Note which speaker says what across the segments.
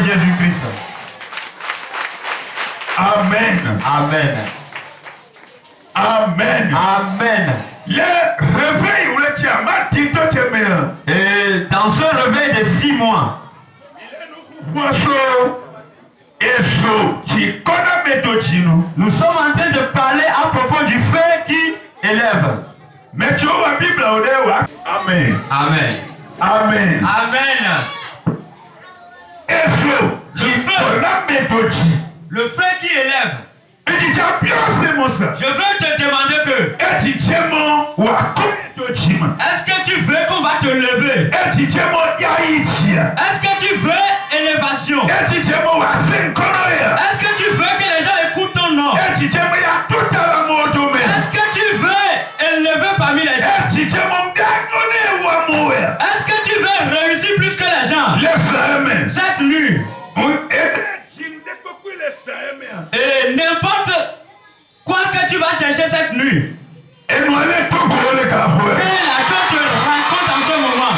Speaker 1: Jésus-Christ.
Speaker 2: Amen.
Speaker 1: Amen.
Speaker 2: Amen.
Speaker 1: Amen.
Speaker 2: Le réveil où tu as menti, toi tu es meilleur.
Speaker 1: Et dans ce réveil de 6 mois, nous sommes en train de parler à propos du feu qui élève.
Speaker 2: Mais tu vois la Bible au dehors. Amen.
Speaker 1: Amen.
Speaker 2: Amen.
Speaker 1: Amen. Le feu qui élève. Je veux te demander que est-ce que tu veux qu'on va te lever? Est-ce que tu veux élévation? Est-ce que tu veux que les gens écoutent ton nom? Est-ce que tu veux élever parmi les gens? Est-ce que tu veux réussir plus que les gens? Cette nuit. Et n'importe quoi que tu vas chercher cette nuit. Et la chose te raconte en ce moment.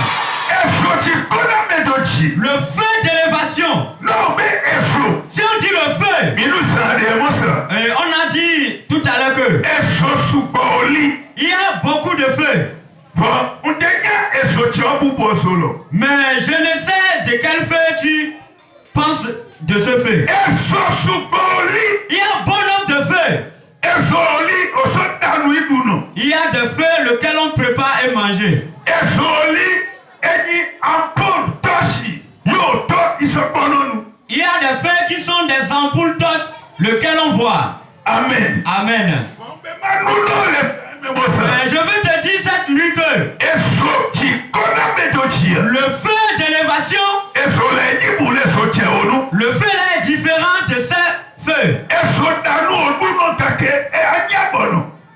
Speaker 1: Le feu d'élévation. Si on dit le feu, et on a dit tout à l'heure que il y a beaucoup de feux. Mais je ne sais de quel feu tu penses de ce feu. Il y a bon nombre de feux. Il y a des feux lesquels on prépare et manger. Il y a des feux qui sont des ampoules torches lesquelles on voit.
Speaker 2: Amen.
Speaker 1: Amen. Mais je veux te dire cette nuit que le feu d'élévation, le feu là est différent de ce feu.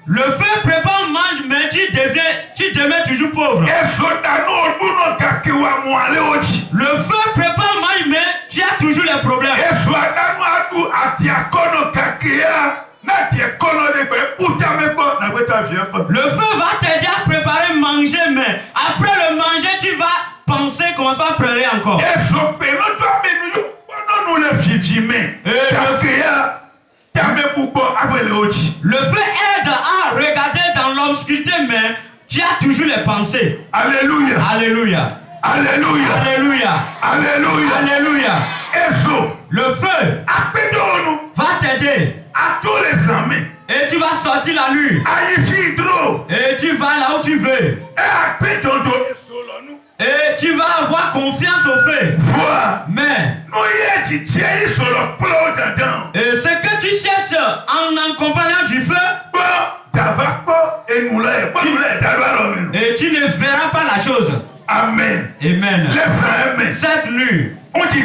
Speaker 1: Le feu prépare, mange, mais tu deviens toujours pauvre. Le feu prépare, mange, mais tu as toujours les problèmes. Le feu va t'aider à préparer manger, mais après le manger, tu vas penser qu'on va pleurer encore. Le feu aide à regarder dans l'obscurité, mais tu as toujours les pensées.
Speaker 2: Alléluia.
Speaker 1: Alléluia.
Speaker 2: Alléluia.
Speaker 1: Alléluia.
Speaker 2: Alléluia.
Speaker 1: Alléluia. Le feu va t'aider.
Speaker 2: À tous les amis.
Speaker 1: Et tu vas sortir la nuit. Et tu vas là où tu veux. Et tu vas avoir confiance au feu. Mais et ce que tu cherches en accompagnant du feu, et tu ne verras pas la chose.
Speaker 2: Amen.
Speaker 1: Amen.
Speaker 2: Cette nuit, on dit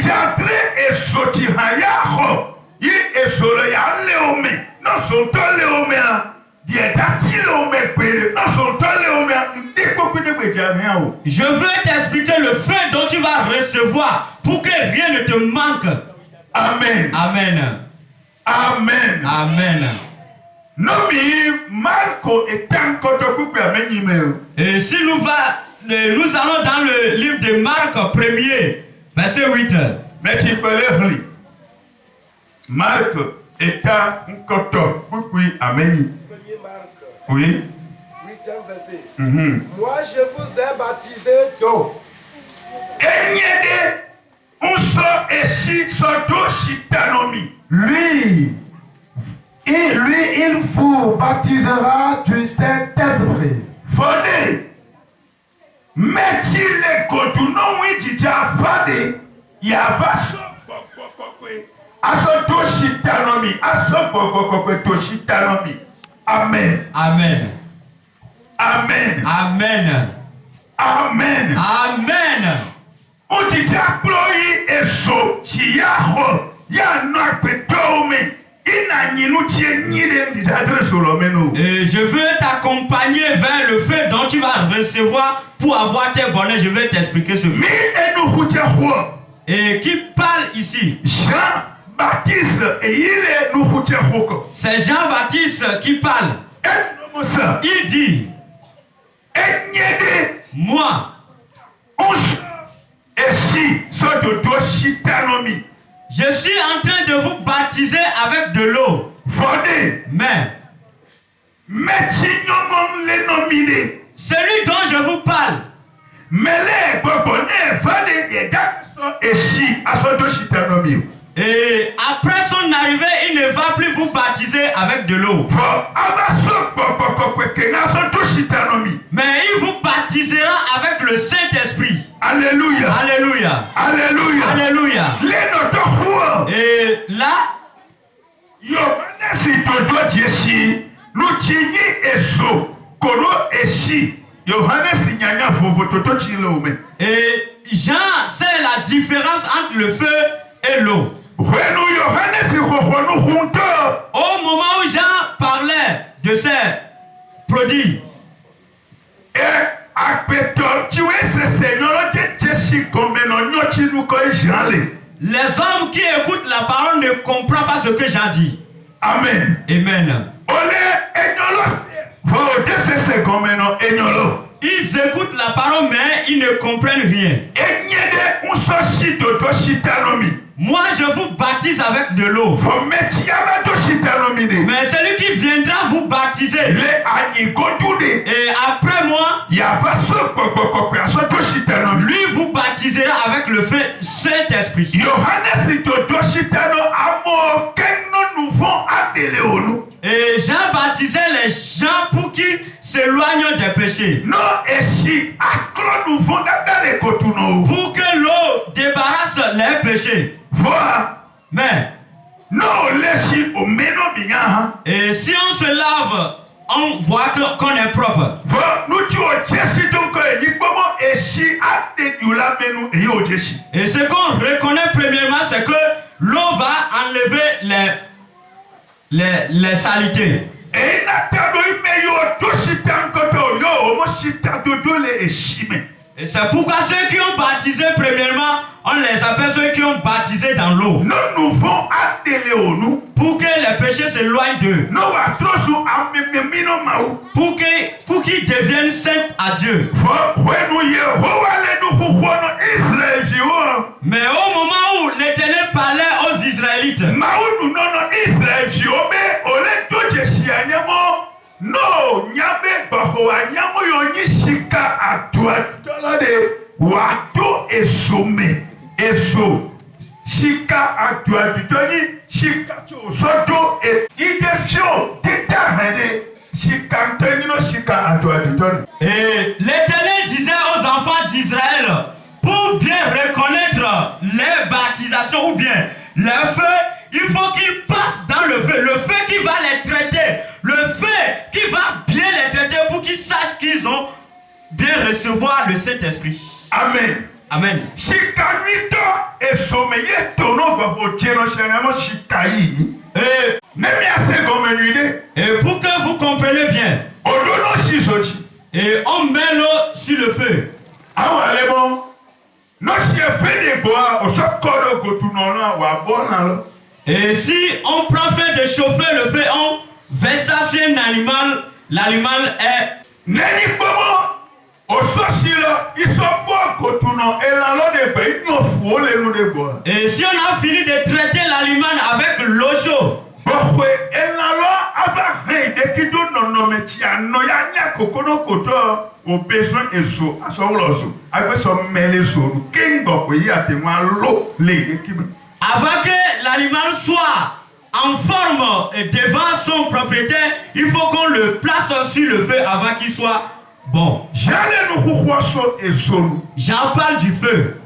Speaker 1: je veux t'expliquer le feu dont tu vas recevoir pour que rien ne te manque.
Speaker 2: Amen.
Speaker 1: Amen.
Speaker 2: Amen.
Speaker 1: Amen. Et si nous allons dans le livre de Marc 1er, verset 8.
Speaker 2: Mais tu peux lire. Marc est un coton. Amen. Oui.
Speaker 3: 8e verset. Moi je vous ai baptisé d'eau.
Speaker 4: Lui, il vous baptisera du Saint-Esprit.
Speaker 2: Fondé. Mais tu les contournes, oui, tu as fondé. Il y a pas ça. Amen.
Speaker 1: Amen.
Speaker 2: Amen.
Speaker 1: Amen.
Speaker 2: Amen.
Speaker 1: Amen.
Speaker 2: On dit applaudi et so qui a n'a
Speaker 1: et je veux t'accompagner vers le feu dont tu vas recevoir pour avoir tes bonheurs. Je vais t'expliquer ce feu. Et qui parle ici?
Speaker 2: Jean-Baptiste et il est nous.
Speaker 1: C'est Jean-Baptiste qui parle. Il dit, moi,
Speaker 2: et si
Speaker 1: Je suis en train de vous baptiser avec de l'eau. Mais celui dont je vous parle, et après son arrivée, il ne va plus vous baptiser avec de l'eau. Mais il vous baptisera avec le Saint-Esprit.
Speaker 2: Alléluia.
Speaker 1: Alléluia.
Speaker 2: Alléluia.
Speaker 1: Alléluia. Et là, et Jean sait la différence entre le feu et l'eau. Au moment où Jean parlait de ces prodiges, les hommes qui écoutent la parole ne comprennent pas ce que Jean dit.
Speaker 2: Amen.
Speaker 1: Amen. Ils écoutent la parole mais ils ne comprennent rien. Moi je vous baptise avec de l'eau. Mais celui qui viendra vous baptiser, et après moi, lui vous baptisera avec le Saint-Esprit. Et Jean baptisait les gens pour qu'ils s'éloignent des péchés. Pour que l'eau débarrasse les péchés. Mais et si on se lave, on voit qu'on est propre. Et ce qu'on reconnaît premièrement, c'est que l'eau va enlever les saletés. Et c'est pourquoi ceux qui ont baptisé premièrement, on les appelle ceux qui ont baptisé dans l'eau. Pour que les péchés s'éloignent d'eux. Pour qu'ils deviennent saints à Dieu. Mais au moment où l'Éternel parlait aux Israélites,
Speaker 2: no nyabe baho anyamo yonyi shika atuatala de wato esome eso shika atuatoni shika soto es idefio tetahede shika nteno shika atuatoni.
Speaker 1: Et l'Éternel disait aux enfants d'Israël, pour bien reconnaître les baptisations ou bien le feu, il faut qu'ils passent dans le feu qui va les traiter, le feu qui va bien les traiter pour qu'ils sachent qu'ils ont bien recevoir le Saint-Esprit.
Speaker 2: Amen.
Speaker 1: Amen. Et pour que vous compreniez bien, et on met l'eau sur le feu. Et si on prend fait de chauffer le feu, on verse ça sur un animal, l'animal est... Et si on a fini de traiter l'animal avec l'eau chaude, avant que l'animal soit en forme devant son propriétaire, il faut qu'on le place sur le feu avant qu'il soit bon. J'en parle du feu.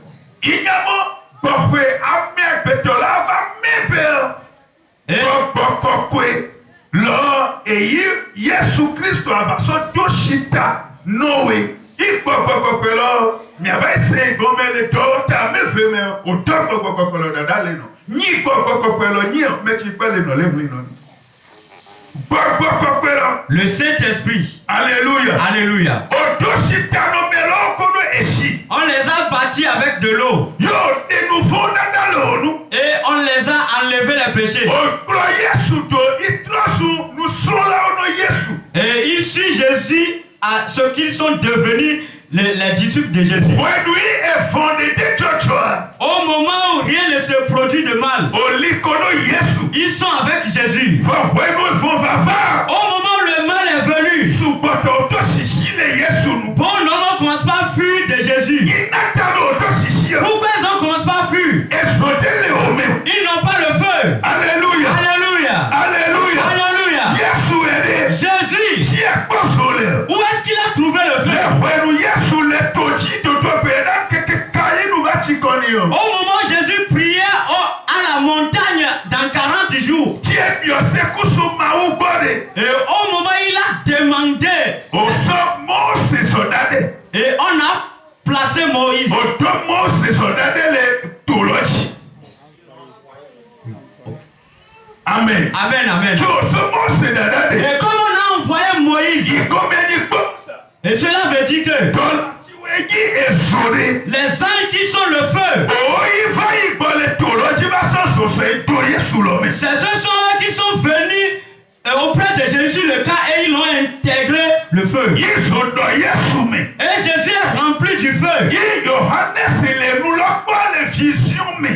Speaker 1: Le Saint-Esprit.
Speaker 2: Alléluia.
Speaker 1: Alléluia. On les a bâtis avec de l'eau. Et on les a enlevé les péchés. Et ici Jésus à ce qu'ils sont devenus les disciples de Jésus. Au moment où rien ne se produit de mal,
Speaker 2: Olikono Yesu.
Speaker 1: ils sont avec Jésus.
Speaker 2: Vavwenu vovava.
Speaker 1: Au moment où le mal est venu,
Speaker 2: Suboto to shishile Yesu nu.
Speaker 1: bon homme commence pas à fuir de Jésus.
Speaker 2: Inatalo to shishio.
Speaker 1: Pourquoi ils ne commencent pas à fuir?
Speaker 2: Esodele ome.
Speaker 1: Ils n'ont pas le feu.
Speaker 2: Alléluia.
Speaker 1: Alléluia.
Speaker 2: Alléluia.
Speaker 1: Alléluia.
Speaker 2: Yesu ere.
Speaker 1: Jésus,
Speaker 2: Si ekposole.
Speaker 1: où est-ce qu'il a trouvé le feu?
Speaker 2: Lewenu Yesu le toji toto pena keke kainu vachikoni.
Speaker 1: Au moment où Jésus priait à la montagne dans 40 jours,
Speaker 2: Dieu yosekusu maubode.
Speaker 1: et au moment où il a demandé,
Speaker 2: Oso Mose sodade.
Speaker 1: et on a placé Moïse.
Speaker 2: Oto Mose sodade le toloji. Amen.
Speaker 1: Amen, amen.
Speaker 2: Tu oso Mose dadade.
Speaker 1: Et comme on a envoyé Moïse,
Speaker 2: Ikomeni bo.
Speaker 1: et cela veut dire que
Speaker 2: Tolatiweji ezore.
Speaker 1: les anges qui sont le feu,
Speaker 2: Oyi va ibole toloji baso soso itoye sulome.
Speaker 1: ce sont eux qui sont venus auprès de Jésus sur le cas et ils ont intégré le feu.
Speaker 2: Yisodo Yesume.
Speaker 1: Et Jésus est rempli du feu.
Speaker 2: Yi Yohannes le nuloko le vision me.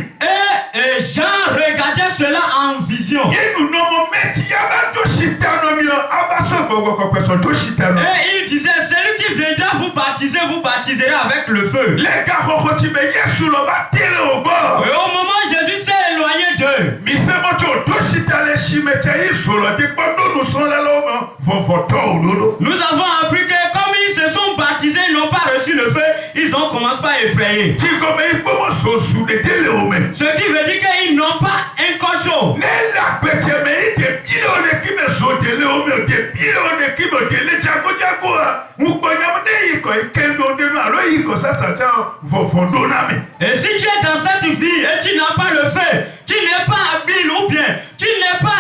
Speaker 1: Et Jean regardait cela en vision.
Speaker 2: Yi nunomo meti yaba to shitano mio abaso gogo kokweso to shitano.
Speaker 1: Et il disait, celui qui viendra vous baptiser, vous baptiserez avec le feu.
Speaker 2: Les gars kokoti me Yesu lo batile au bord.
Speaker 1: Et au moment où Jésus s'est éloigné d'eux,
Speaker 2: Misemo to shitale shimete isolo de kondo nous sont là l'homme vovoto ododo.
Speaker 1: nous avons appris que comme ils se sont baptisés, ils n'ont pas reçu le feu, ils ont commencé par effrayer.
Speaker 2: Tikome ipomo sosu de tele ome.
Speaker 1: Ce qui veut dire qu'ils n'ont pas un cochon.
Speaker 2: Nella pete me ite bilone ki me sotele ome te bilone ki me tele chako chako. Mukonya mne iko ikendo de no alo iko sasa cha vofondo na me.
Speaker 1: Et si tu es dans cette vie et tu n'as pas le feu, tu n'es pas habile ou bien tu n'es pas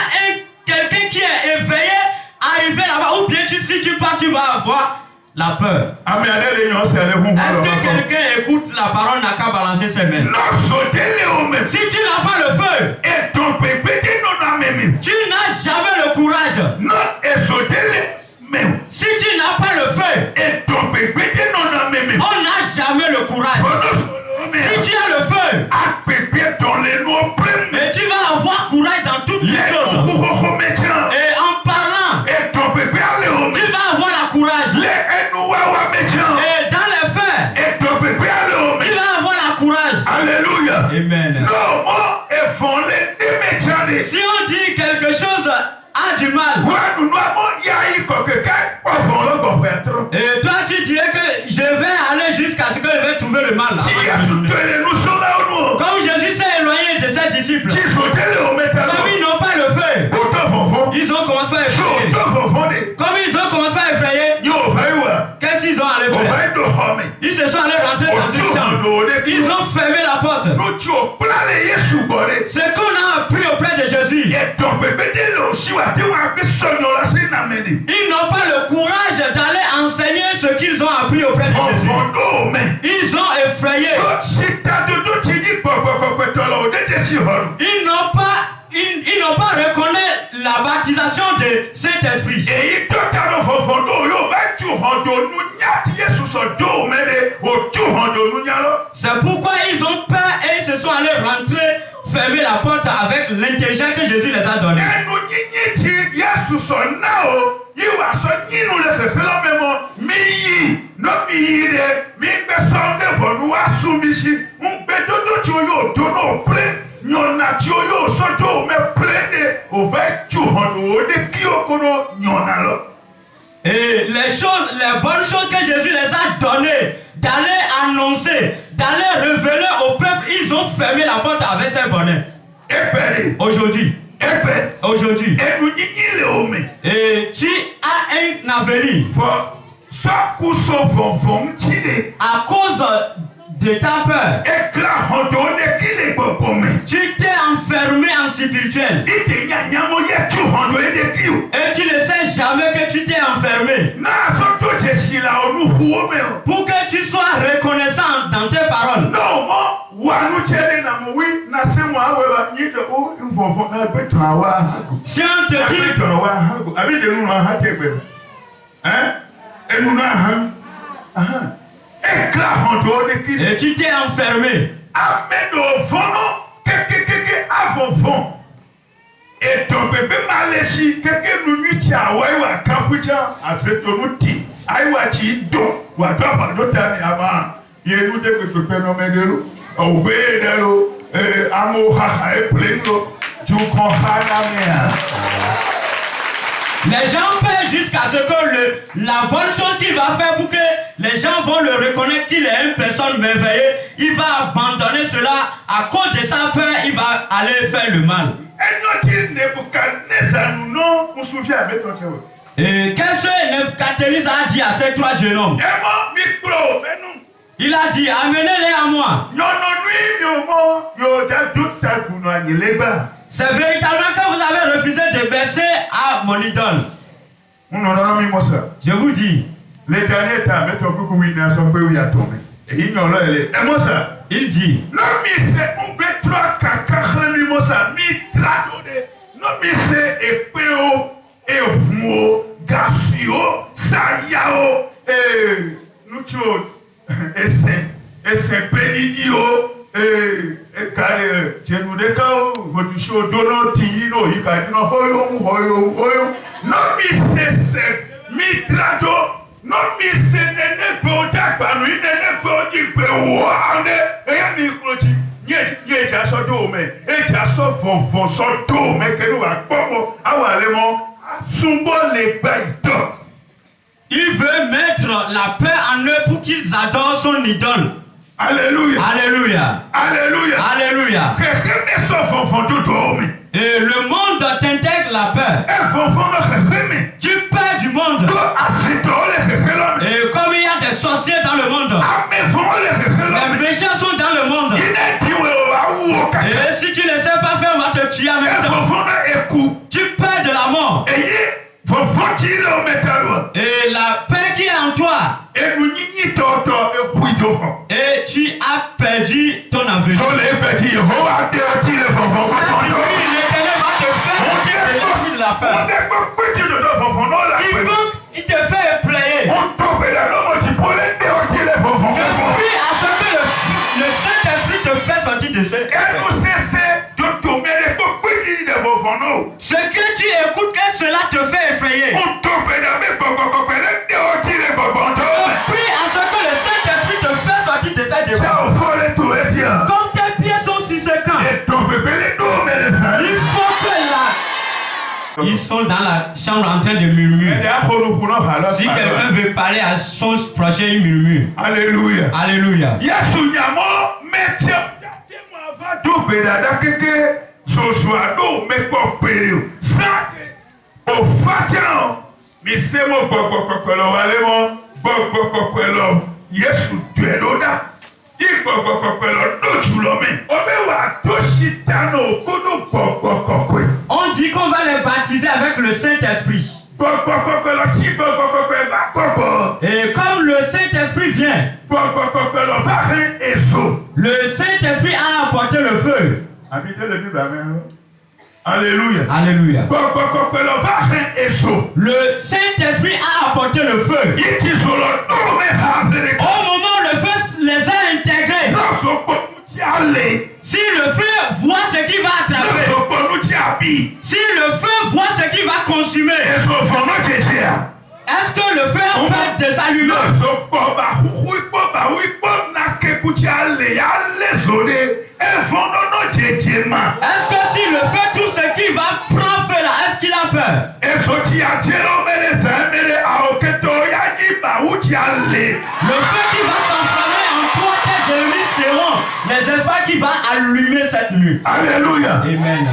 Speaker 1: quelqu'un qui est éveillé, arrivé là-bas, ou bien si tu pars, tu vas avoir la peur.
Speaker 2: Amen. Allez les c'est le
Speaker 1: Est-ce que quelqu'un écoute la parole, n'a qu'à balancer ses mains?
Speaker 2: non sotele ome.
Speaker 1: Si tu n'as pas le feu,
Speaker 2: Et ton pépé non na me.
Speaker 1: tu n'as jamais le courage.
Speaker 2: Non et sotele me.
Speaker 1: Si tu n'as pas le feu,
Speaker 2: Et ton pépé non na me.
Speaker 1: on n'a jamais le courage. Si tu as le feu,
Speaker 2: A pépé dans les noms pleins.
Speaker 1: et tu vas avoir courage dans toutes les
Speaker 2: Les
Speaker 1: choses.
Speaker 2: médecins.
Speaker 1: Et en parlant,
Speaker 2: Et ton pépé allez au
Speaker 1: tu vas avoir la courage.
Speaker 2: les enouawa médecins.
Speaker 1: Et dans les faits,
Speaker 2: Et ton pépé allez au
Speaker 1: tu vas avoir la courage.
Speaker 2: Alléluia.
Speaker 1: Amen.
Speaker 2: Non, moi, et font les médecins.
Speaker 1: Si on dit quelque chose a du mal,
Speaker 2: Ouais, nous avons yaï quelqu'un. Quoi font le gouverneur?
Speaker 1: et toi tu dirais que je vais aller jusqu'à ce que je vais trouver le mal.
Speaker 2: Si y a soutenu, nous sommes là où nous.
Speaker 1: Comme Jésus s'est éloigné de ses disciples,
Speaker 2: Si sauter au métal.
Speaker 1: comme ils n'ont pas le feu,
Speaker 2: Autant vont.
Speaker 1: ils ont commencé à effrayer.
Speaker 2: Autant vont.
Speaker 1: Comme ils ont commencé à effrayer,
Speaker 2: Yo, va
Speaker 1: qu'est-ce qu'ils ont allé
Speaker 2: on
Speaker 1: faire?
Speaker 2: va être homme.
Speaker 1: Ils se sont allés rentrer dans une chambre. Ils ont fermé la porte.
Speaker 2: Nous tu as plané Yesu gore.
Speaker 1: Ce qu'on a appris auprès de Jésus,
Speaker 2: Et ton bébé de l'eau, si tu as que son nom là, c'est n'amène.
Speaker 1: ils n'ont pas le courage d'aller enseigner ce qu'ils ont appris auprès de
Speaker 2: On
Speaker 1: Jésus.
Speaker 2: fondo, mais.
Speaker 1: Ils ont effrayé.
Speaker 2: Si t'as de tout, tu dis,
Speaker 1: Ils n'ont pas reconnu la baptisation de Saint-Esprit.
Speaker 2: et il te t'a fondo, yo, va tu hondo, nous nyati Yesu so do, mais au tu hondo, nous nyalo.
Speaker 1: C'est pourquoi ils ont peur et ils se sont allés rentrer, fermer la porte avec l'intelligence que Jésus les a donnée.
Speaker 2: Et nous nyiti Yesu so nao, you are so nyinu le pepelo memo, mi no mi de, mi be sonde for nous assumishi, un bedodo tu yo do no play. Nyona ti o yo soto me plende o va tu hondo de kiokono nyona lo.
Speaker 1: Et les bonnes choses que Jésus les a données, d'aller annoncer, d'aller révéler au peuple, ils ont fermé la porte avec ces bonnets. Aujourd'hui. Aujourd'hui. Et tu as un avenir. À cause de ta peur, tu t'es enfermé en spirituel. Et tu ne sais jamais que tu t'es enfermé. Pour que tu sois reconnaissant dans tes paroles. Si on te dit et tu t'es enfermé,
Speaker 2: Amedo vono keke avon. Et ton bébé maléchi keke nunuti awaiwa kapucha afetonuti aiwa chido wadaba dotani ama yenu de pepe no medelo obedelo amo haha e pleno tu confana mea.
Speaker 1: Les gens paient jusqu'à ce que la bonne chose qu'il va faire pour que les gens vont le reconnaître qu'il est une personne merveilleuse, il va abandonner cela à cause de sa peur, il va aller faire le mal. Et qu'est-ce que Nebuchadnezzar a dit à ces trois jeunes hommes? Il a dit, amenez-les à moi. C'est véritablement quand vous avez refusé de baisser à mon idole. Je vous dis.
Speaker 2: Les derniers temps,
Speaker 1: il dit. Il veut mettre la peur en eux pour qu'ils adorent son idole.
Speaker 2: Alléluia.
Speaker 1: Alléluia.
Speaker 2: Alléluia.
Speaker 1: Alléluia. Et le monde t'intègre la peur. Tu peurs du monde. Et comme il y a des sorciers dans le monde, les méchants sont dans le monde. Et si tu ne sais pas faire, on va te tuer en même temps. Tu peurs de la mort. Et la paix qui est en toi. Et tu as perdu ton avenir. L'éternel va te faire sortir de l'esprit de la peur. Il te fait player. Je prie à ce que le Saint-Esprit te fait sortir de ce. Ce que tu écoutes, que cela te fait effrayer. Je prie à ce que le Saint-Esprit te fait sortir de cette démon. Comme tes pieds sont sur ce camp, il faut que là. Ils sont dans la chambre en train de murmurer. Si quelqu'un veut parler à son prochain, il murmure.
Speaker 2: Alléluia.
Speaker 1: Alléluia. On dit qu'on va les baptiser avec le Saint-Esprit. Et comme le Saint-Esprit vient, le Saint-Esprit a apporté le feu.
Speaker 2: Alléluia.
Speaker 1: Alléluia. Le Saint-Esprit a apporté le feu. Au moment où le feu les a intégrés, si le feu voit ce qu'il va attraper, si le feu voit ce qu'il va consumer, est-ce que le feu peut désallumer? Est-ce que si le feu tout ce qui va prendre feu là, est-ce qu'il a peur? Le feu qui va s'enflammer en toi, tes ennemis seront les espoirs qui va allumer cette nuit.
Speaker 2: Alléluia.
Speaker 1: Amen.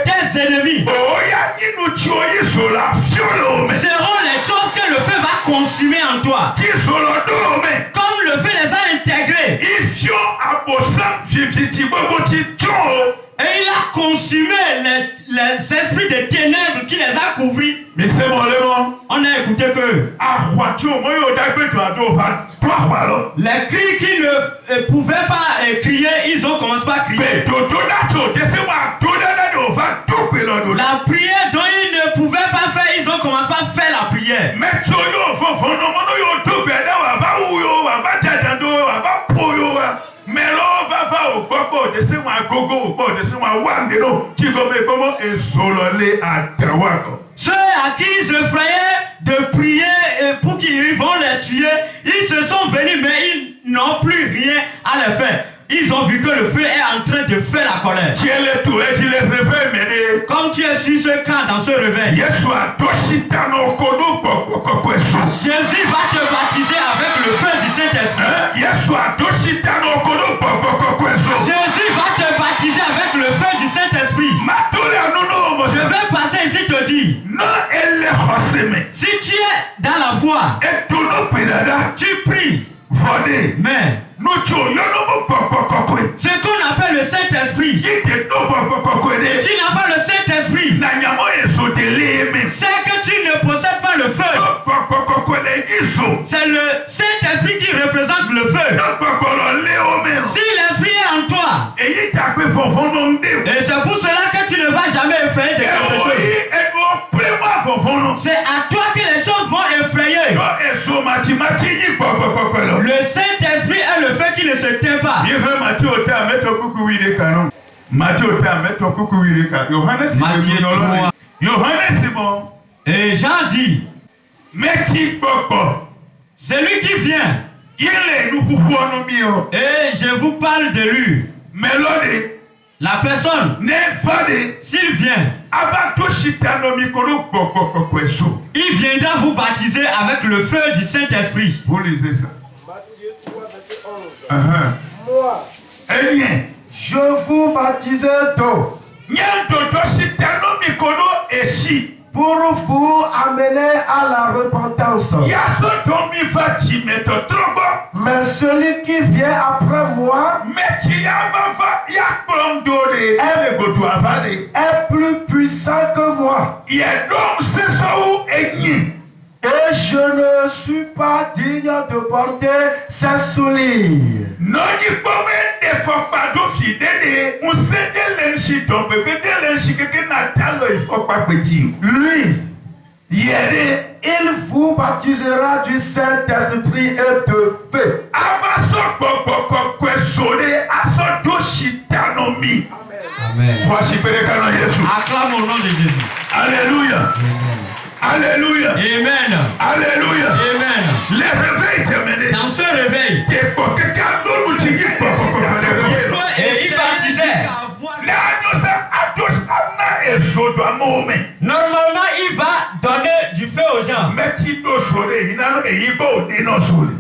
Speaker 1: Tes ennemis seront les choses que le feu va consumer en toi. Comme le feu les a intégrés. Et il a consumé les esprits de ténèbres qui les a couverts. On a écouté que les cris qui ne pouvaient pas crier, ils ont commencé à crier. La prière dont ils ne pouvaient pas faire, ils ont commencé à faire la prière.
Speaker 2: de se wa gogo, bo de se wa wande no, ti go me comment et sololé à tawako.
Speaker 1: Ceux à qui ils se effrayaient de prier et pour qu'ils vont les tuer, ils se sont venus mais ils n'ont plus rien à les faire. Ils ont vu que le feu est en train de faire la colère.
Speaker 2: Tu es le tout et tu les réveilles, mais
Speaker 1: Comme tu es sur ce camp dans ce réveil,
Speaker 2: Jésus va te
Speaker 1: baptiser avec le feu du Saint-Esprit. Jésus va te baptiser avec le feu du Saint-Esprit. Je vais passer ici te dire, si tu es dans la foi, tu pries, mais ce qu'on appelle le Saint-Esprit, tu n'as pas le Saint-Esprit, c'est que tu ne possèdes pas le feu. C'est le Saint-Esprit qui représente le feu. Si l'Esprit est en toi, et c'est pour cela que tu ne vas jamais effrayer de quelque chose. C'est à toi que les choses vont effrayer. Le Saint-Esprit est le feu qui ne se tait pas. Matthieu 3. Et Jean dit, celui qui vient, et je vous parle de lui, la personne, s'il vient, il viendra vous baptiser avec le feu du Saint-Esprit.
Speaker 2: Vous lisez ça.
Speaker 3: Matthieu 3, verset 11.
Speaker 4: Moi, je vous baptise d'eau pour vous amener à la repentance. Mais celui qui vient après moi est plus puissant que moi. Et je ne suis pas digne de porter ses souliers. Lui, il vous baptisera du Saint-Esprit et de feu.
Speaker 1: Amen. Acclame au nom de Jésus.
Speaker 2: Alléluia. Alléluia.
Speaker 1: Amen.
Speaker 2: Alléluia.
Speaker 1: Amen.
Speaker 2: Les réveils te menent.
Speaker 1: Dans ce réveil, et il baptisait. Normalement, il va donner du feu aux gens.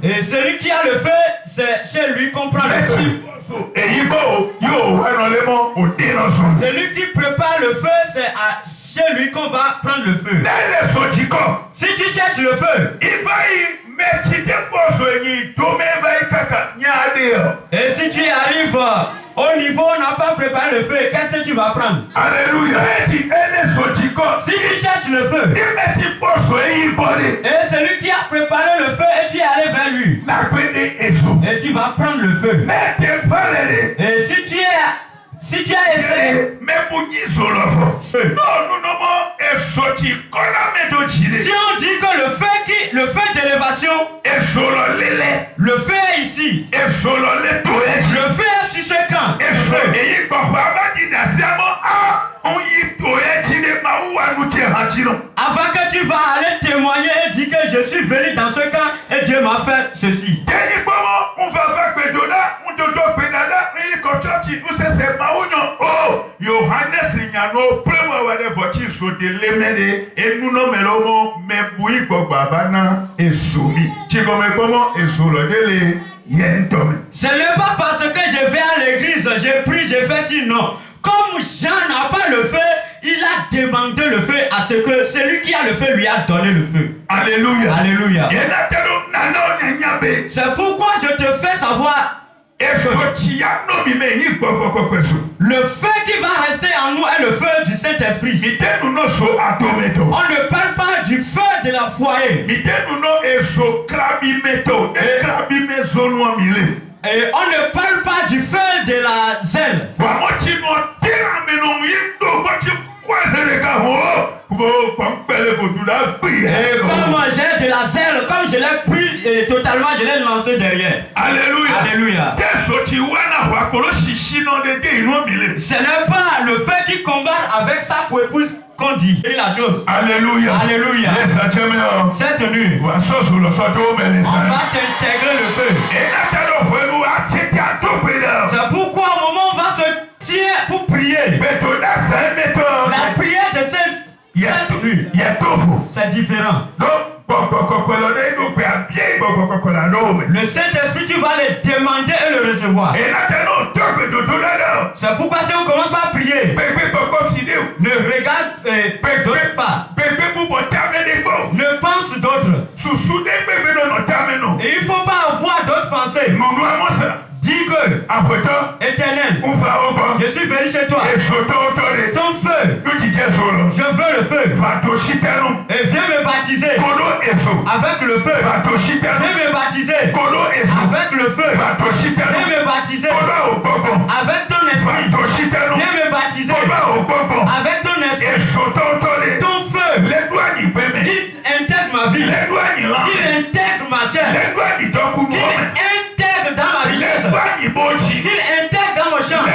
Speaker 1: Et celui qui a le feu, c'est chez lui qu'on prend le feu. Celui qui prépare le feu, c'est chez lui qu'on va prendre le feu. Si tu cherches le feu, et si tu arrives au niveau où on n'a pas préparé le feu, qu'est-ce que tu vas prendre?
Speaker 2: Alléluia.
Speaker 1: Si tu cherches le feu, et celui qui a préparé le feu, et tu es allé vers lui, et tu vas prendre le feu. Et si tu as essayé, si on dit que le feu d'élévation, le feu est ici, le feu est sur ce camp, avant que tu vas aller témoigner et dire que je suis venu dans ce camp et Dieu m'a fait ceci. Ce n'est pas parce que je vais à l'église, je prie, je fais ci, non. Comme Jean n'a pas le feu, il a demandé le feu à ce que celui qui a le feu lui a donné le feu.
Speaker 2: Alléluia.
Speaker 1: Alléluia. C'est pourquoi je te fais savoir le feu qui va rester en nous est le feu du Saint-Esprit. On ne parle pas du feu de la foyer. Et on ne parle pas du feu de la zèle. Et comme j'ai de la zèle, comme je l'ai pris totalement, je l'ai lancé derrière.
Speaker 2: Alléluia.
Speaker 1: Alléluia. Alléluia. Ce n'est pas le fait qu'il combatte avec sa coépouse qu'on dit la chose.
Speaker 2: Alléluia.
Speaker 1: Alléluia. Cette nuit, on va t'intégrer le feu. C'est pourquoi au moment où on va se tirer pour prier, la prière de cette nuit, c'est différent. Le Saint-Esprit, tu vas le demander et le recevoir. C'est pourquoi si on commence par prier, ne regarde d'autres pas. Ne pense d'autres. Et il ne faut pas avoir d'autres pensées. Dis que, Éternel, je suis venu chez toi. Ton feu, je veux le feu. Et viens me baptiser avec le feu. Viens me baptiser avec le feu. Viens me baptiser avec ton esprit. Viens me baptiser avec ton esprit. Ton feu, il intègre ma vie. Il intègre ma chair. Il intègre dans ma richesse. Il intègre dans mon champ. Il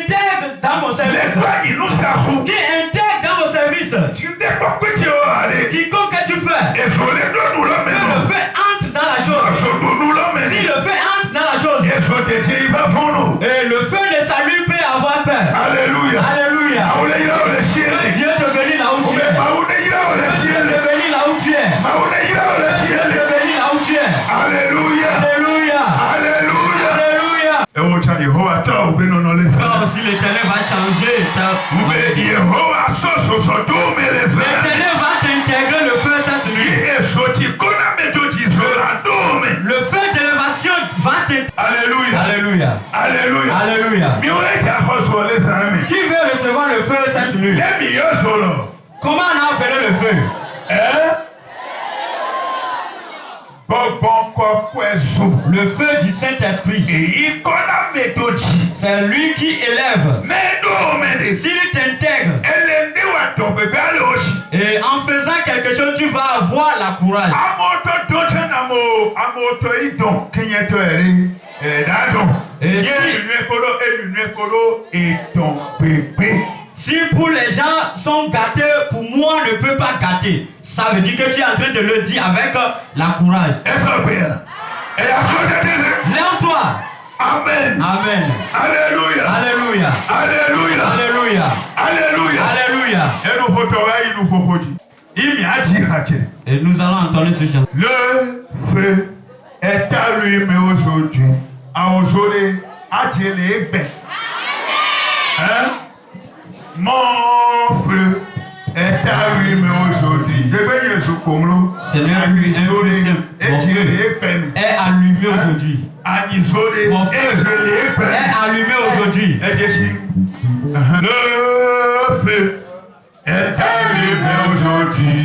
Speaker 1: intègre dans mon service. Il intègre dans mon service. Quiconque que tu fais, que le feu entre dans la chose. Si le feu entre dans la chose, et le feu de salut peut avoir peur.
Speaker 2: Alléluia.
Speaker 1: Alléluia. Que Dieu te bénisse là où tu es. Dieu te bénisse là où tu es. Dieu te bénisse là où tu es.
Speaker 2: Alléluia.
Speaker 1: Alléluia.
Speaker 2: Alléluia.
Speaker 1: Alléluia. Quand aussi l'Éternel va changer ta... L'Éternel va t'intégrer le feu cette nuit. Le feu d'élévation va t'intégrer.
Speaker 2: Alléluia.
Speaker 1: Alléluia.
Speaker 2: Alléluia.
Speaker 1: Alléluia. Qui veut recevoir le feu cette nuit? Comment on a appelé le feu? Le feu du Saint-Esprit. C'est lui qui élève. S'il t'intègre, et en faisant quelque chose, tu vas avoir la courage. Si pour les gens sont gâtés, pour moi ne peut pas gâter. Ça veut dire que tu es en train de le dire avec la courage. Lève-toi.
Speaker 2: Amen.
Speaker 1: Amen.
Speaker 2: Alléluia.
Speaker 1: Alléluia.
Speaker 2: Alléluia.
Speaker 1: Alléluia.
Speaker 2: Alléluia. Alléluia.
Speaker 1: Et nous allons entendre ce chant.
Speaker 2: Le feu est allumé aujourd'hui. Mon feu est allumé aujourd'hui.
Speaker 1: Seigneur, mon feu est allumé aujourd'hui. Mon feu est allumé aujourd'hui.
Speaker 2: Le feu est allumé aujourd'hui.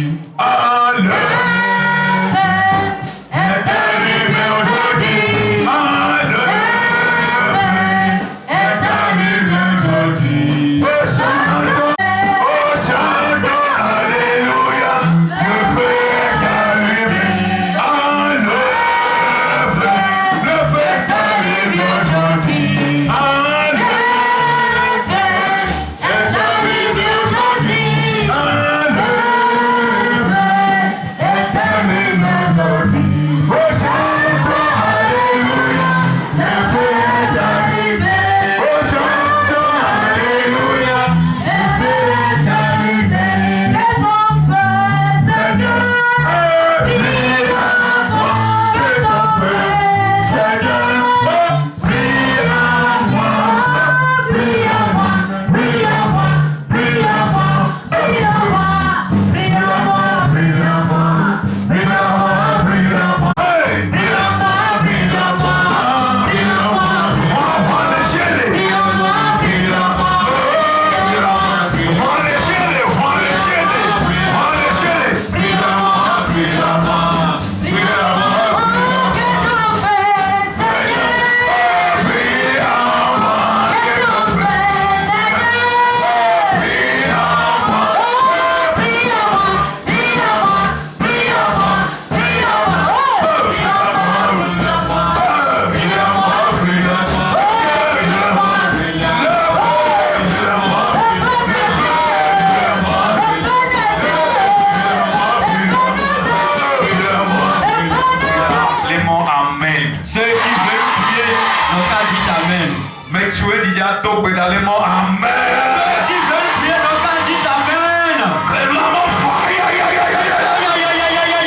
Speaker 2: bientôt pédalement. Amen.
Speaker 1: Ceux qui veulent prier dans ça, dites Amen.
Speaker 2: Révèlement fort. Aïe, aïe, aïe, aïe,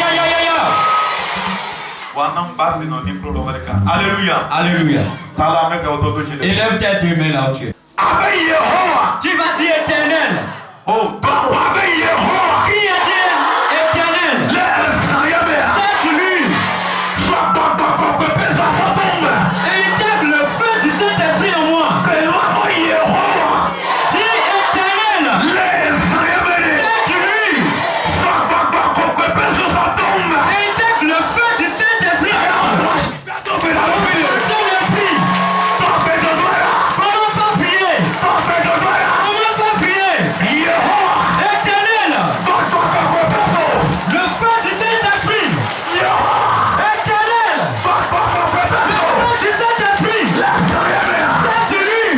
Speaker 2: aïe, aïe. Wanam basse non diplôme avec. Alléluia.
Speaker 1: Alléluia.
Speaker 2: Tala me fait autour de Dieu.
Speaker 1: Élève tes deux mains là où tu es.
Speaker 2: Avec Yehova.
Speaker 1: Tu vas dire éternel.
Speaker 2: Oh, donc avec Yehova.
Speaker 1: Qui est éternel? C'est lui.
Speaker 2: Soit bon, que personne s'en tombe.
Speaker 1: Et il tègue le feu du Saint-Esprit en moi.
Speaker 2: Que l'homme Yehova.
Speaker 1: Dis éternel. C'est lui.
Speaker 2: Soit bon, que personne s'en tombe.
Speaker 1: Et il tègue le feu du Saint-Esprit en moi. Saint-Esprit. Commence à prier. Commence à prier. Éternel. Le feu du Saint-Esprit. Éternel. Le feu du Saint-Esprit. C'est lui.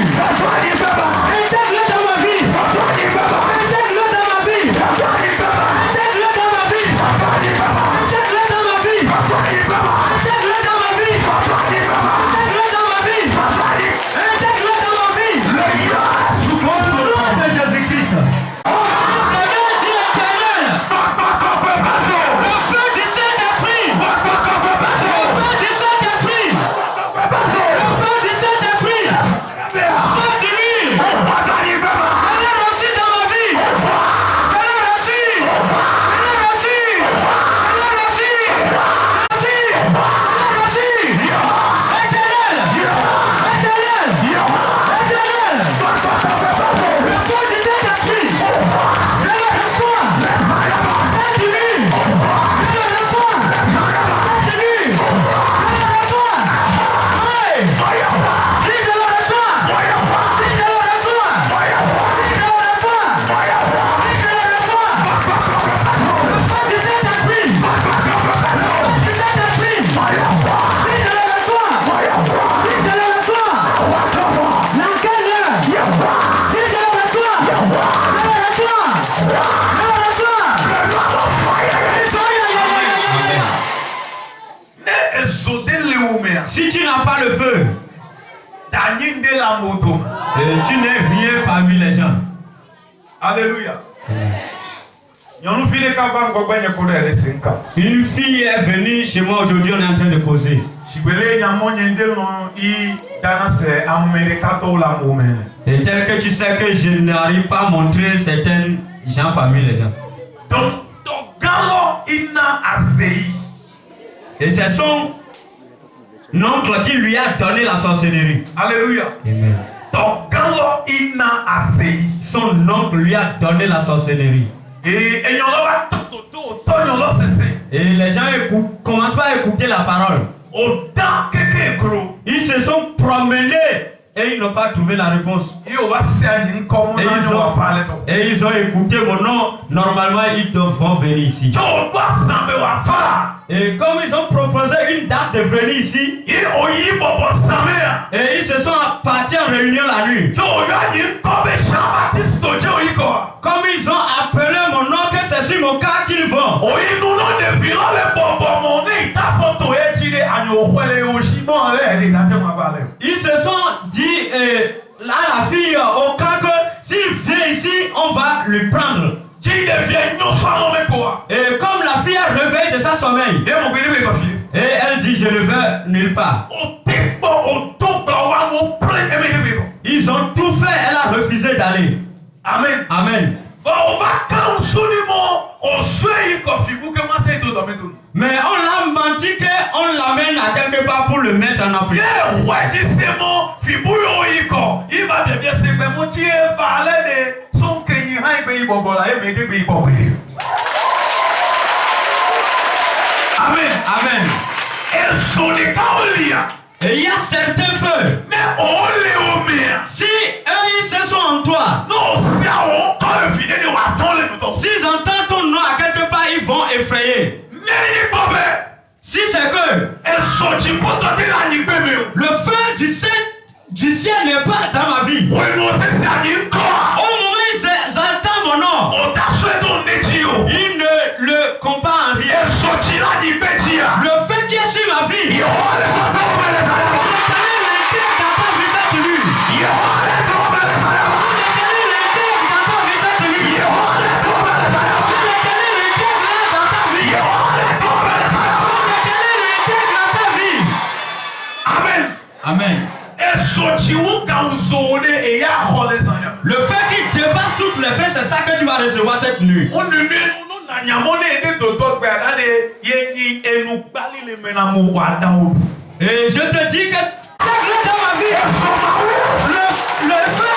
Speaker 1: Intègre-le dans ma vie. Intègre-le dans ma vie. Intègre-le dans ma vie. Intègre-le dans ma vie. Intègre-le dans ma vie. Intègre-le dans ma vie. Intègre-le dans ma vie. Au nom de Jésus-Christ. Le nom dit éternel. Le feu du Saint-Esprit. Le feu du Saint-Esprit. Le feu du Saint-Esprit. Feu de lui. Elle est reçue dans ma vie. Elle est reçue. Elle est reçue. Elle est reçue. Elle est reçue. Éternel. Éternel. Éternel. Le feu du Saint-Esprit. Je le reçois. C'est de lui. Je le reçois. C'est de lui. Je le reçois. Oui. Si je le reçois. Si je le reçois. Si je le reçois. Si je le reçois. Le feu du Saint-Esprit. Le feu du Saint-Esprit. Si je le reçois. Si je le reçois. Dans quelle heure? Si je le reçois. Je le reçois. Je le reçois. Si tu n'as pas le feu, tu n'es rien parmi les gens.
Speaker 2: Alléluia.
Speaker 1: Une fille est venue chez moi aujourd'hui, on est en train de causer. Et tel que tu sais que je n'arrive pas à montrer certains gens parmi les gens. Et c'est son oncle qui lui a donné la sorcellerie.
Speaker 2: Alléluia.
Speaker 1: Amen. Son oncle lui a donné la sorcellerie.
Speaker 2: Et
Speaker 1: Et les gens commencent pas à écouter la parole. Ils se sont promenés et ils n'ont pas trouvé la réponse. Et ils ont écouté mon nom. Normalement, ils vont venir ici. Et comme ils ont proposé une date de venir ici, et ils se sont partis en réunion la nuit. Comme ils ont appelé mon nom, que c'est sur mon cas qu'ils vont. Ils se sont dit là la fille au cas que s'il vient ici, on va lui prendre. Et comme la fille a réveillé de sa sommeil, et elle dit je ne vais nulle part. Ils ont tout fait, elle a refusé d'aller.
Speaker 2: Amen.
Speaker 1: Amen. Mais on l'a menti qu'on l'amène à quelque part pour le mettre en application. Amen. Amen. Et il y a certains feux. Si eux ils se sont en toi, s'ils entendent ton nom à quelque part, ils vont effrayer. Si c'est que le feu du ciel n'est pas dans ma vie, au moment où ils entendent mon nom, ils ne le comparent en rien. Le feu qui est sur ma vie, Le fait qu'il dépasse toutes les faits, c'est ça que tu vas recevoir cette nuit. Et je te dis que dans ma vie, le feu,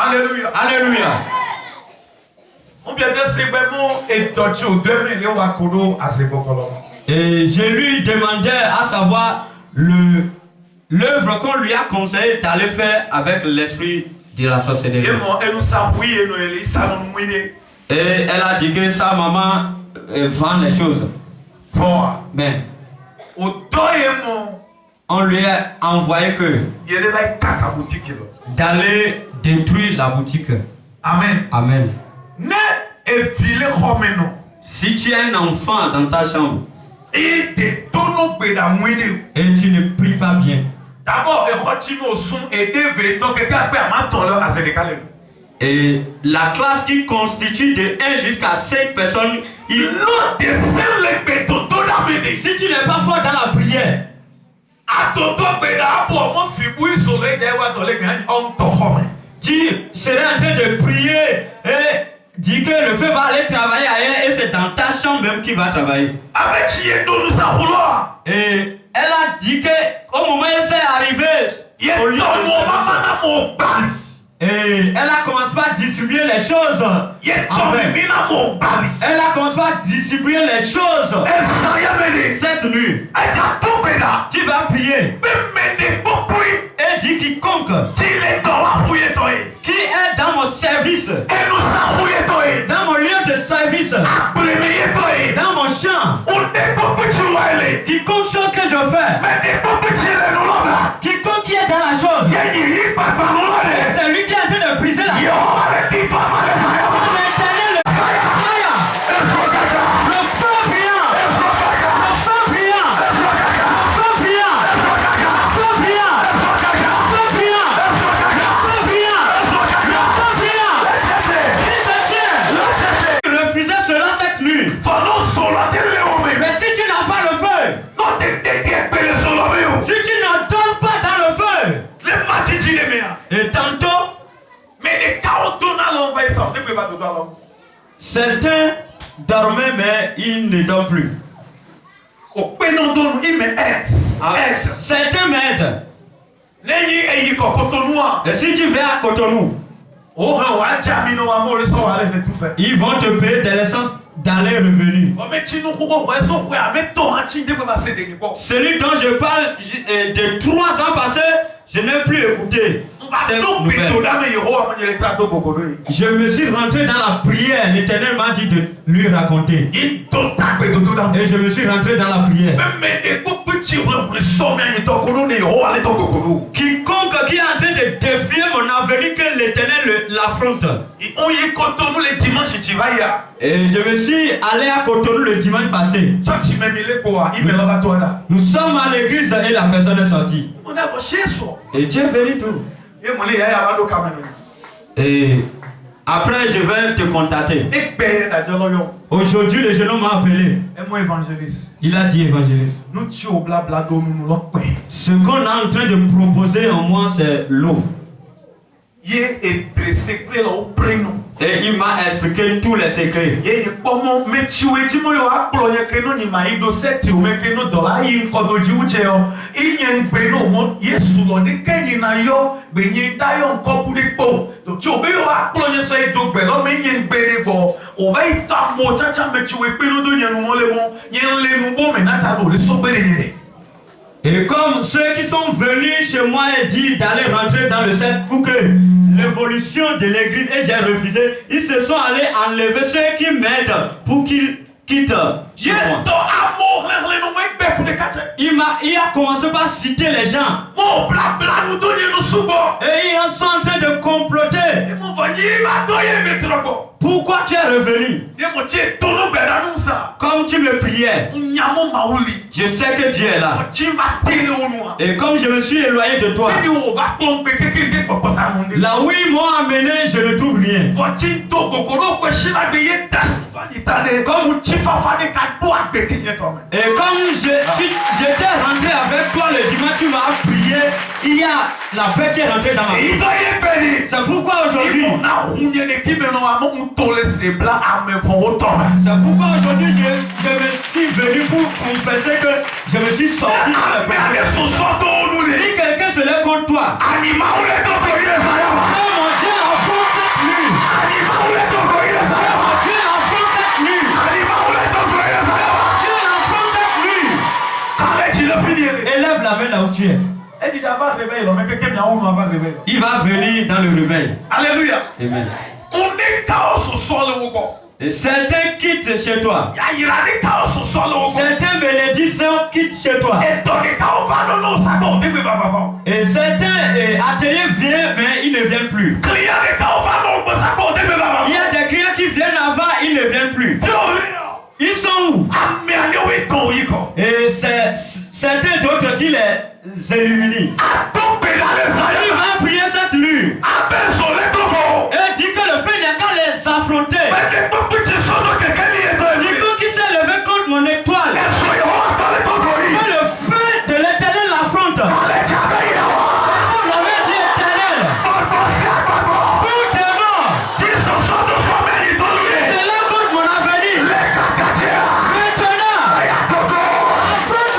Speaker 1: Alléluia. Et je lui demandais à savoir l'œuvre qu'on lui a conseillé d'aller faire avec l'esprit de la sorcellerie. Et elle a dit que sa maman vend les choses. Mais on lui a envoyé que d'aller détruire la boutique.
Speaker 2: Amen.
Speaker 1: Amen. Si tu as un enfant dans ta chambre et tu ne pries pas bien, et la classe qui constitue de 1 jusqu'à 5 personnes, si tu n'es pas fort dans la prière, tu serais en train de prier et dire que le feu va aller travailler ailleurs et c'est dans ta chambre même qu'il va travailler. Et elle a dit qu'au moment où elle s'est arrivée, au lieu de et elle a commencé par distribuer les choses. Elle a commencé par distribuer les choses. Cette nuit, tu vas prier et dire quiconque qui est dans mon service, dans mon lieu de service, dans mon champ, quiconque chose que je fais, quiconque qui est dans la chose, c'est lui qui est en train de briser la chose. Et tantôt, certains dormaient mais ils ne dorment plus. Certains m'aident. Et si tu vas à Cotonou, ils vont te payer de l'essence d'aller revenu. Celui dont je parle de 3 ans passés, je n'ai plus écouté. Je me suis rentré dans la prière. L'Éternel m'a dit de lui raconter. Et je me suis rentré dans la prière. Quiconque qui est en train de défier mon avenir, que l'Éternel l'affronte. Et je me suis allé à Cotonou le dimanche passé. Nous sommes à l'église et la personne est sortie. Et tu es venu tout. Et après je vais te contacter. Aujourd'hui le jeune homme m'a appelé. Il a dit évangéliste. Ce qu'on est en train de proposer en moi c'est l'eau. Et il m'a expliqué tous les secrets.
Speaker 2: Et comment mais tu es dit moi a ployer que nous ni mai do set ou mais que nous dans la yin ko do jiu che o il y a un beno mo Yesu lo ni kenyi na yo be ni ta yo ko pu de po to ti o be yo a ployer so e do gbe lo me yin gbe de bo o va ita mo cha cha me tu e pe no do yen mo le mo yen le nu bo me na ta do le so be ni.
Speaker 1: Et comme ceux qui sont venus chez moi et dit d'aller rentrer dans le cercle pour que l'évolution de l'église, et j'ai refusé, ils se sont allés enlever ceux qui m'aident pour qu'ils quittent chez moi. Il a commencé par citer les gens. Et ils sont en train de comploter. Pourquoi tu es revenu? Comme tu me priais. Je sais que Dieu est là. Et comme je me suis éloigné de toi, là où ils m'ont amené, je ne trouve rien. Et comme j'étais rentré avec toi le dimanche, tu m'as prié, il y a la paix qui est rentrée dans ma vie. C'est pourquoi aujourd'hui, je me suis venu pour confesser que je me suis sorti de la paix. Si quelqu'un se lève contre toi, oh mon Dieu, affronte cette nuit. Dieu affronte cette nuit. Dieu affronte cette nuit. Élève la main là où tu es. Il va venir dans le réveil.
Speaker 2: Alléluia.
Speaker 1: Amen. Et certains quittent chez toi. Certaines bénédictions quittent chez toi. Et certains ateliers viennent, mais ils ne viennent plus. Il y a des clients qui viennent avant, ils ne viennent plus. Ils sont où? Et c'est certains d'autres qui les éliminent. Il va prier cette nuit. Et dit que le fait n'est qu'à les affronter. Dit qu'il s'est levé contre mon étoile. Que le feu de l'éternel l'affronte. On l'avait dit éternel. Tout est mort. C'est là contre mon avenir. Maintenant, affronte-le.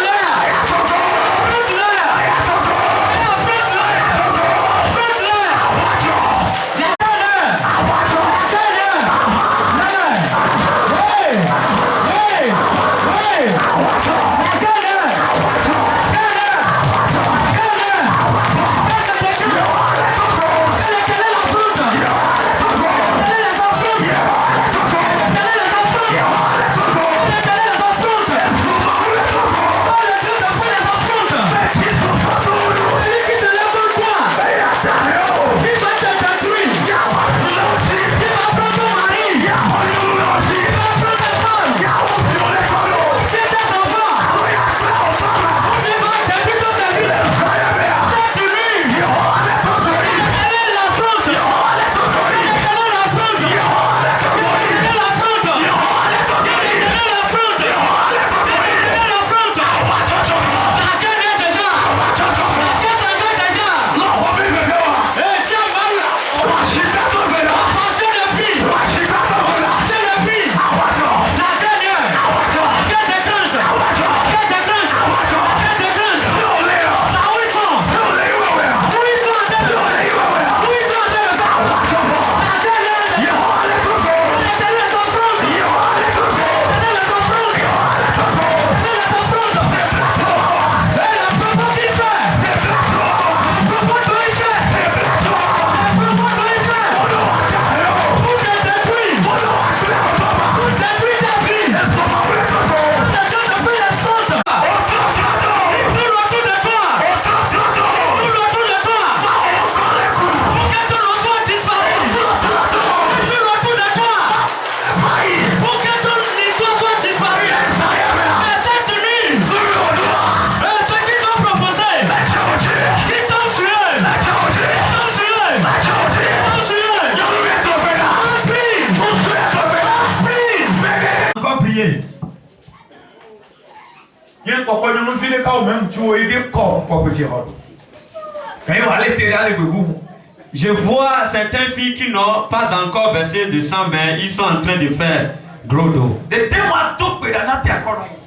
Speaker 1: Je vois certaines filles qui n'ont pas encore versé de sang, mais ils sont en train de faire gros dos.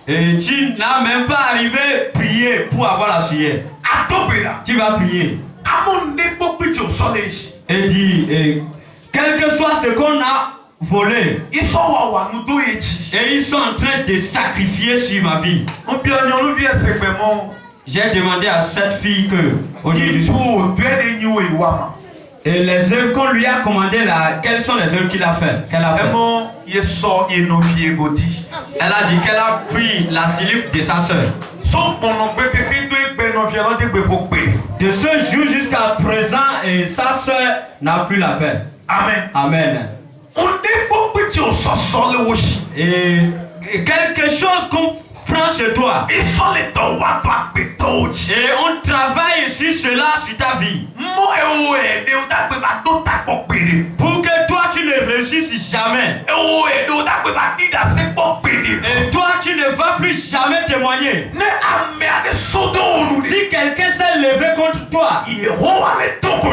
Speaker 1: Et tu n'as même pas arrivé à prier pour avoir la sueur. Tu vas prier. Et dit, quel que soit ce qu'on a volé, et ils sont en train de sacrifier sur ma vie. J'ai demandé à cette fille que aujourd'hui, et les œuvres qu'on lui a commandées là, quelles sont les œuvres qu'elle a fait? Elle a dit qu'elle a pris la silipe de sa soeur. De ce jour jusqu'à présent, et sa soeur n'a plus la paix.
Speaker 2: Amen.
Speaker 1: Amen. Et quelque chose qu'on prend chez toi. Et on travaille sur cela, sur ta vie. Pour que toi tu ne réussisses jamais. Et toi tu ne vas plus jamais témoigner. Si quelqu'un s'est levé contre toi, que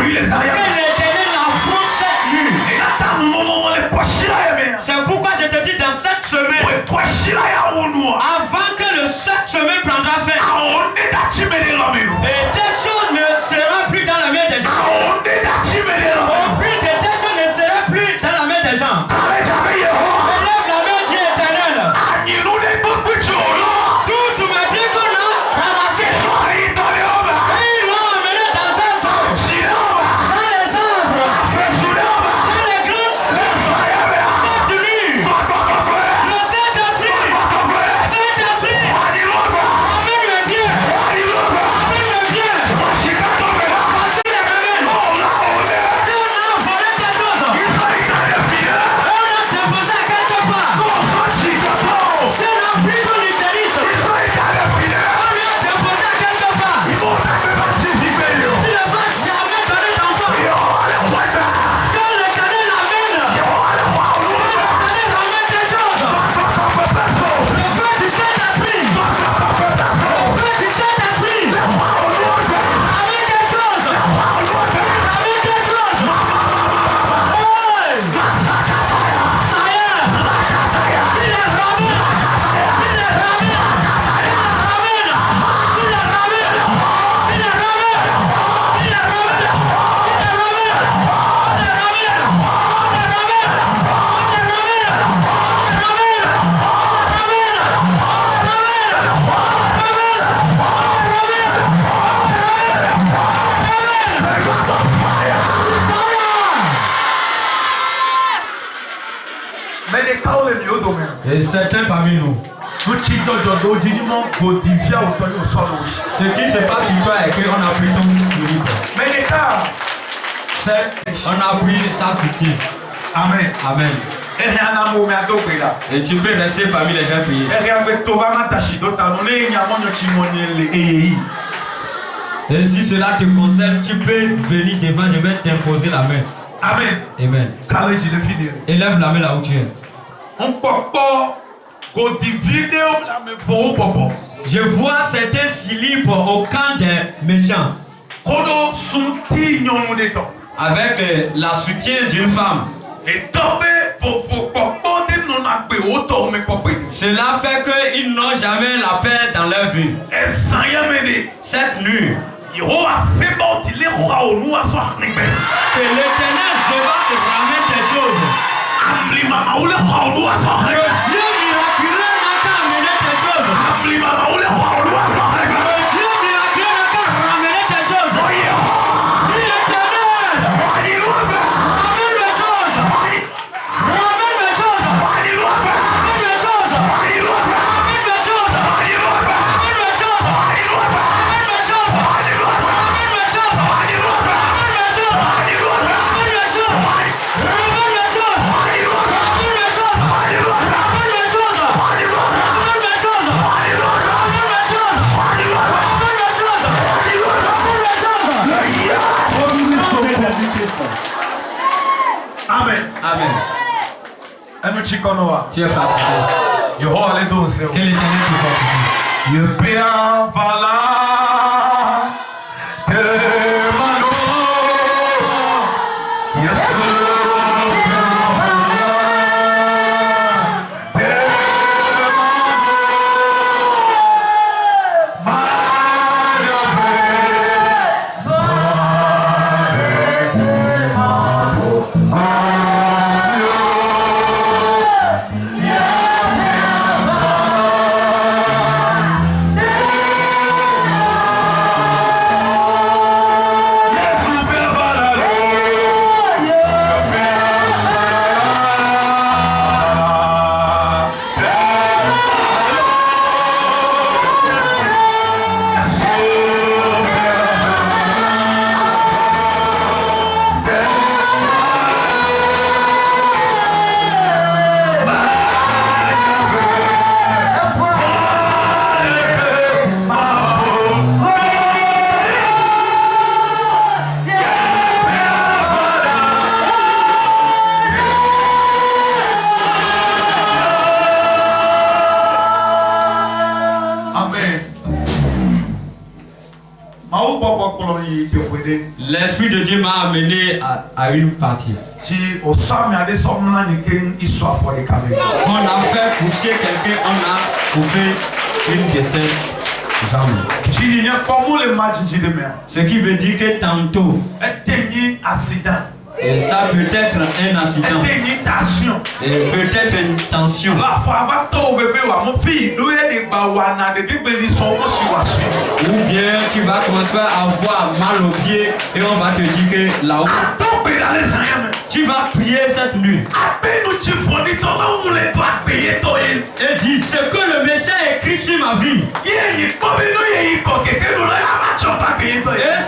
Speaker 1: l'Éternel affronte cette nuit. C'est pourquoi je te dis dans cette semaine, avant que cette semaine prendra fin, et tes choses ne seront plus dans la main des gens. Aucune de tes choses ne sera plus dans la main des gens. Élève la main du Éternel. Toutes mes biens qu'on a ramassés, et ils l'ont emmené dans un zone, dans les arbres, dans les grottes, cette nuit. Le Saint-Esprit, amène le bien, amène le bien. Voici les ramènes. Si on a volé tes choses, on a déposé à quelque part. Si on a pris ton utérus, on a déposé à quelque part. Tu ne vas jamais donner d'enfant. Quand l'Éternel amène, l'Éternel ramène tes choses. Le feu du Saint-Esprit, le feu du Saint-Esprit, amène tes choses, amène tes choses. Hey! Ça y est, il les ramène, il les ramène, il les ramène, il les ramène, il les ramène, il les ramène, il les Et certains parmi nous, ce qui se passe sur toi est qu'on a pris ton slip. On a pris sa soutien.
Speaker 2: Amen.
Speaker 1: Amen. Et tu peux rester parmi les gens priés. Et si cela te concerne, tu peux venir devant, je vais t'imposer la main.
Speaker 2: Amen.
Speaker 1: Amen. Élève la main là où tu es. Je vois certains slips au camp des méchants. Avec la soutien d'une femme. Cela fait qu'ils n'ont jamais la paix dans leur vie. Cette nuit, que l'Éternel se va te ramener tes choses. Que Dieu miraculeux n'a qu'à amener tes choses. Que Dieu miraculeux n'a qu'à ramener tes choses. Dis l'Éternel, ramène mes choses. Ramène mes choses. Ramène mes choses. Ramène mes choses. Ramène mes choses. Ramène mes choses. Ramène mes choses.
Speaker 2: Amen.
Speaker 1: Amen. Tu es fatigué. Quel Éternel te fortifie.
Speaker 2: Je peux avoir la
Speaker 1: L'Esprit de Dieu m'a amené à une partie. On a fait coucher quelqu'un, on a coupé une de ses armes. Ce qui veut dire que tantôt, et ça peut être un accident. Et peut-être une tension. Ou bien tu vas commencer à avoir mal au pied et on va te dire que là-haut. Tu vas prier cette nuit. Et dis ce que le méchant écrit sur ma vie. Et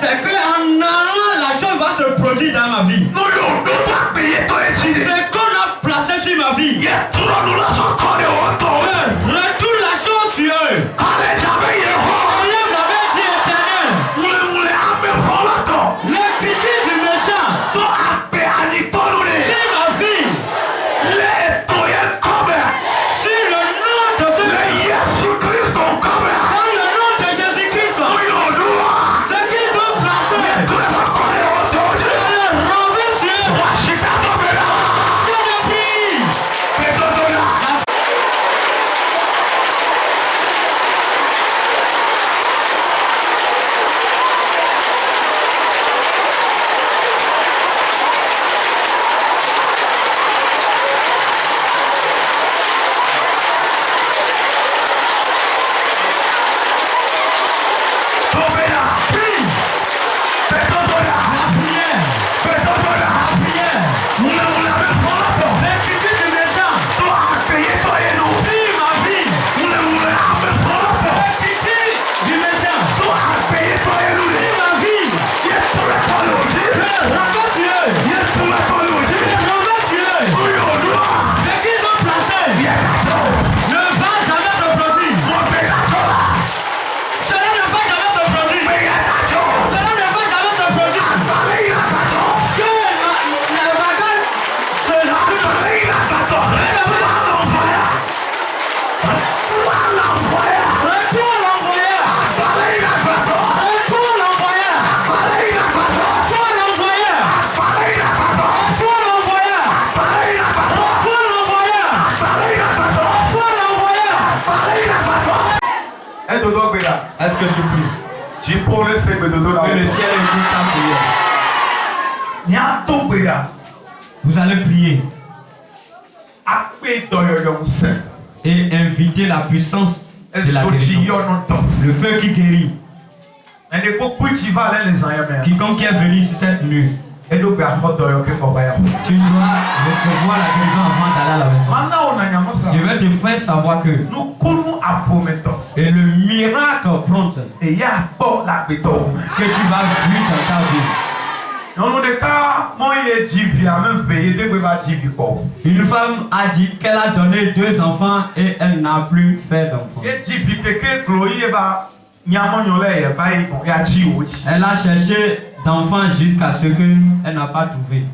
Speaker 1: c'est qu'en allant, la chose va se produire dans ma vie. C'est qu'on a placé sur ma vie. Retourne la chose sur eux. Enlève la main du éternel. Le critique du méchant. Sur ma vie. Sur le nom de ce Jésus-Christ. Dans le nom de Jésus-Christ. Ce qu'ils ont placé. Est-ce que tu pries? Que le ciel écoute ta prière. Vous allez prier et inviter la puissance de la guérison. Le feu qui guérit. Quiconque qui est venu ici cette nuit, tu dois recevoir la guérison avant d'aller à la maison. Je vais te faire savoir que et le miracle prompt que tu vas vivre dans ta vie. Une femme a dit qu'elle a donné 2 enfants et elle n'a plus fait d'enfants. Elle a cherché d'enfants jusqu'à ce qu'elle n'a pas trouvé.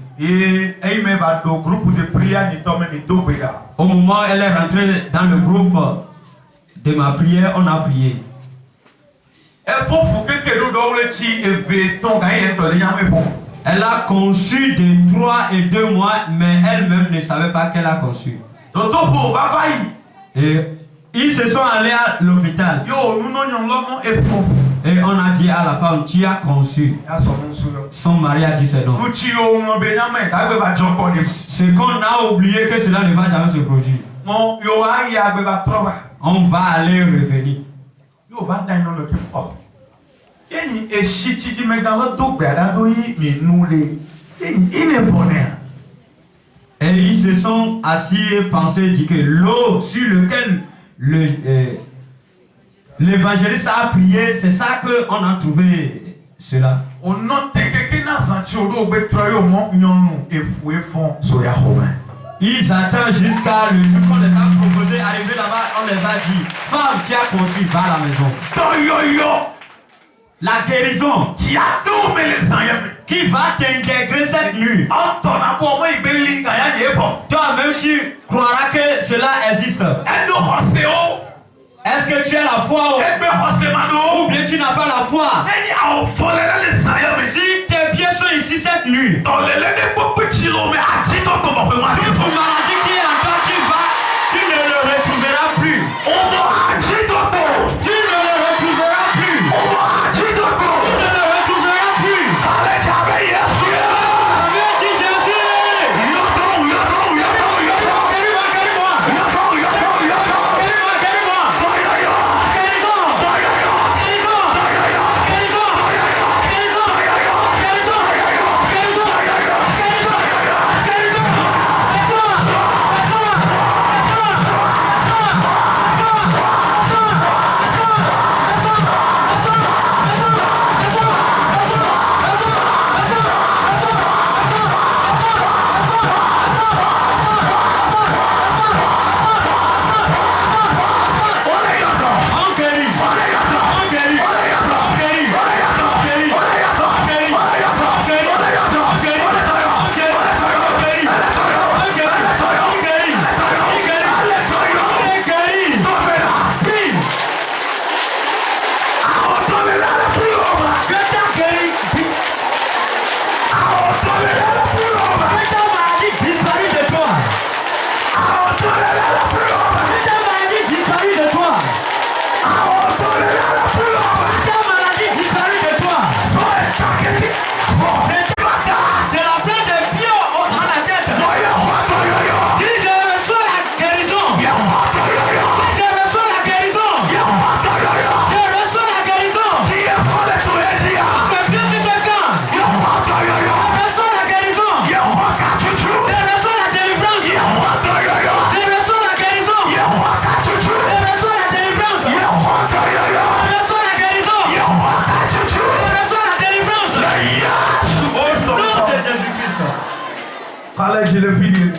Speaker 1: Au moment où elle est rentrée dans le groupe de ma prière, on a prié. Elle a conçu de 3 et 2 mois, mais elle-même ne savait pas qu'elle a conçu. Et ils se sont allés à l'hôpital. Et on a dit à la femme, tu as conçu. Son mari a dit c'est non. C'est qu'on a oublié que cela ne va jamais se produire. On va aller revenir. Et ils se sont assis et pensé, dit que l'eau sur laquelle l'évangéliste a prié, c'est ça qu'on a trouvé cela. Ils attendent jusqu'à le jour qu'on les a proposé, arriver là-bas, on les a dit, femme, tu as conçu, va à la maison. La guérison qui va t'intégrer cette nuit. Toi-même tu croiras que cela existe. Est-ce que tu as la foi ou bien tu n'as pas la foi? Si tes pieds sont ici cette nuit, toute maladie qui est en toi, tu ne le retrouveras plus. Tu ne le retrouveras plus. Tu ne le retrouveras plus. Viens dire Jésus.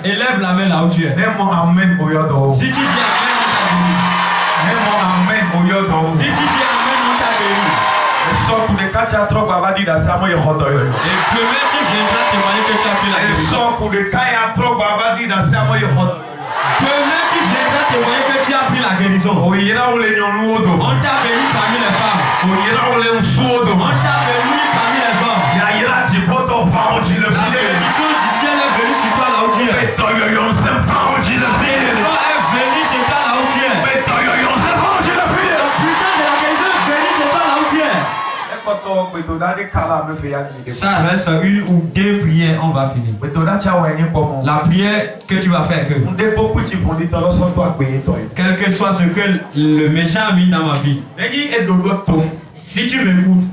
Speaker 1: Élève la main là où tu es. Si tu dis amen, on t'a guéri. Si tu dis amen, on t'a guéri. Et demain tu viendras témoigner que tu as pris la guérison. Demain tu viendras témoigner que tu as pris la guérison. On t'a béni parmi les femmes. On t'a béni parmi les hommes. La bénédiction du ciel est venue sur toi là où tu es. La bénédiction est venue sur toi là où tu es. La puissance de la guérison est venue sur toi là où tu es. Ça reste une ou deux prières, on va finir. La prière que tu vas faire, quel que soit ce que le méchant a mis dans ma vie, si tu m'écoutes,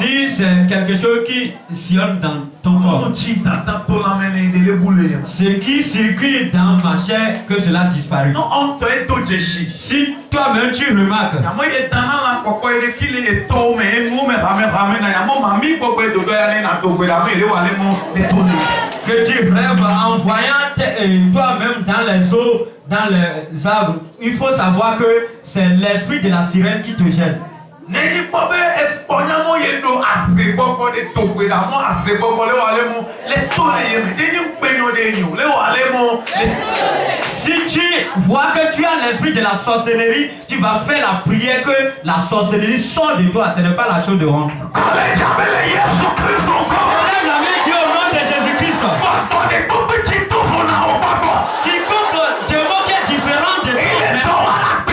Speaker 1: si c'est quelque chose qui sillonne dans ton corps, ce qui circule dans ma chair, que cela disparaît. Si toi-même tu remarques que tu rêves en voyant toi-même dans les eaux, dans les arbres, il faut savoir que c'est l'esprit de la sirène qui te gêne. Si tu vois que tu as l'esprit de la sorcellerie, tu vas faire la prière que la sorcellerie sort de toi. Ce n'est pas la chose de honte. Lève la main, Dieu, au nom de Jésus-Christ. Quiconque démon qui est différent de toi,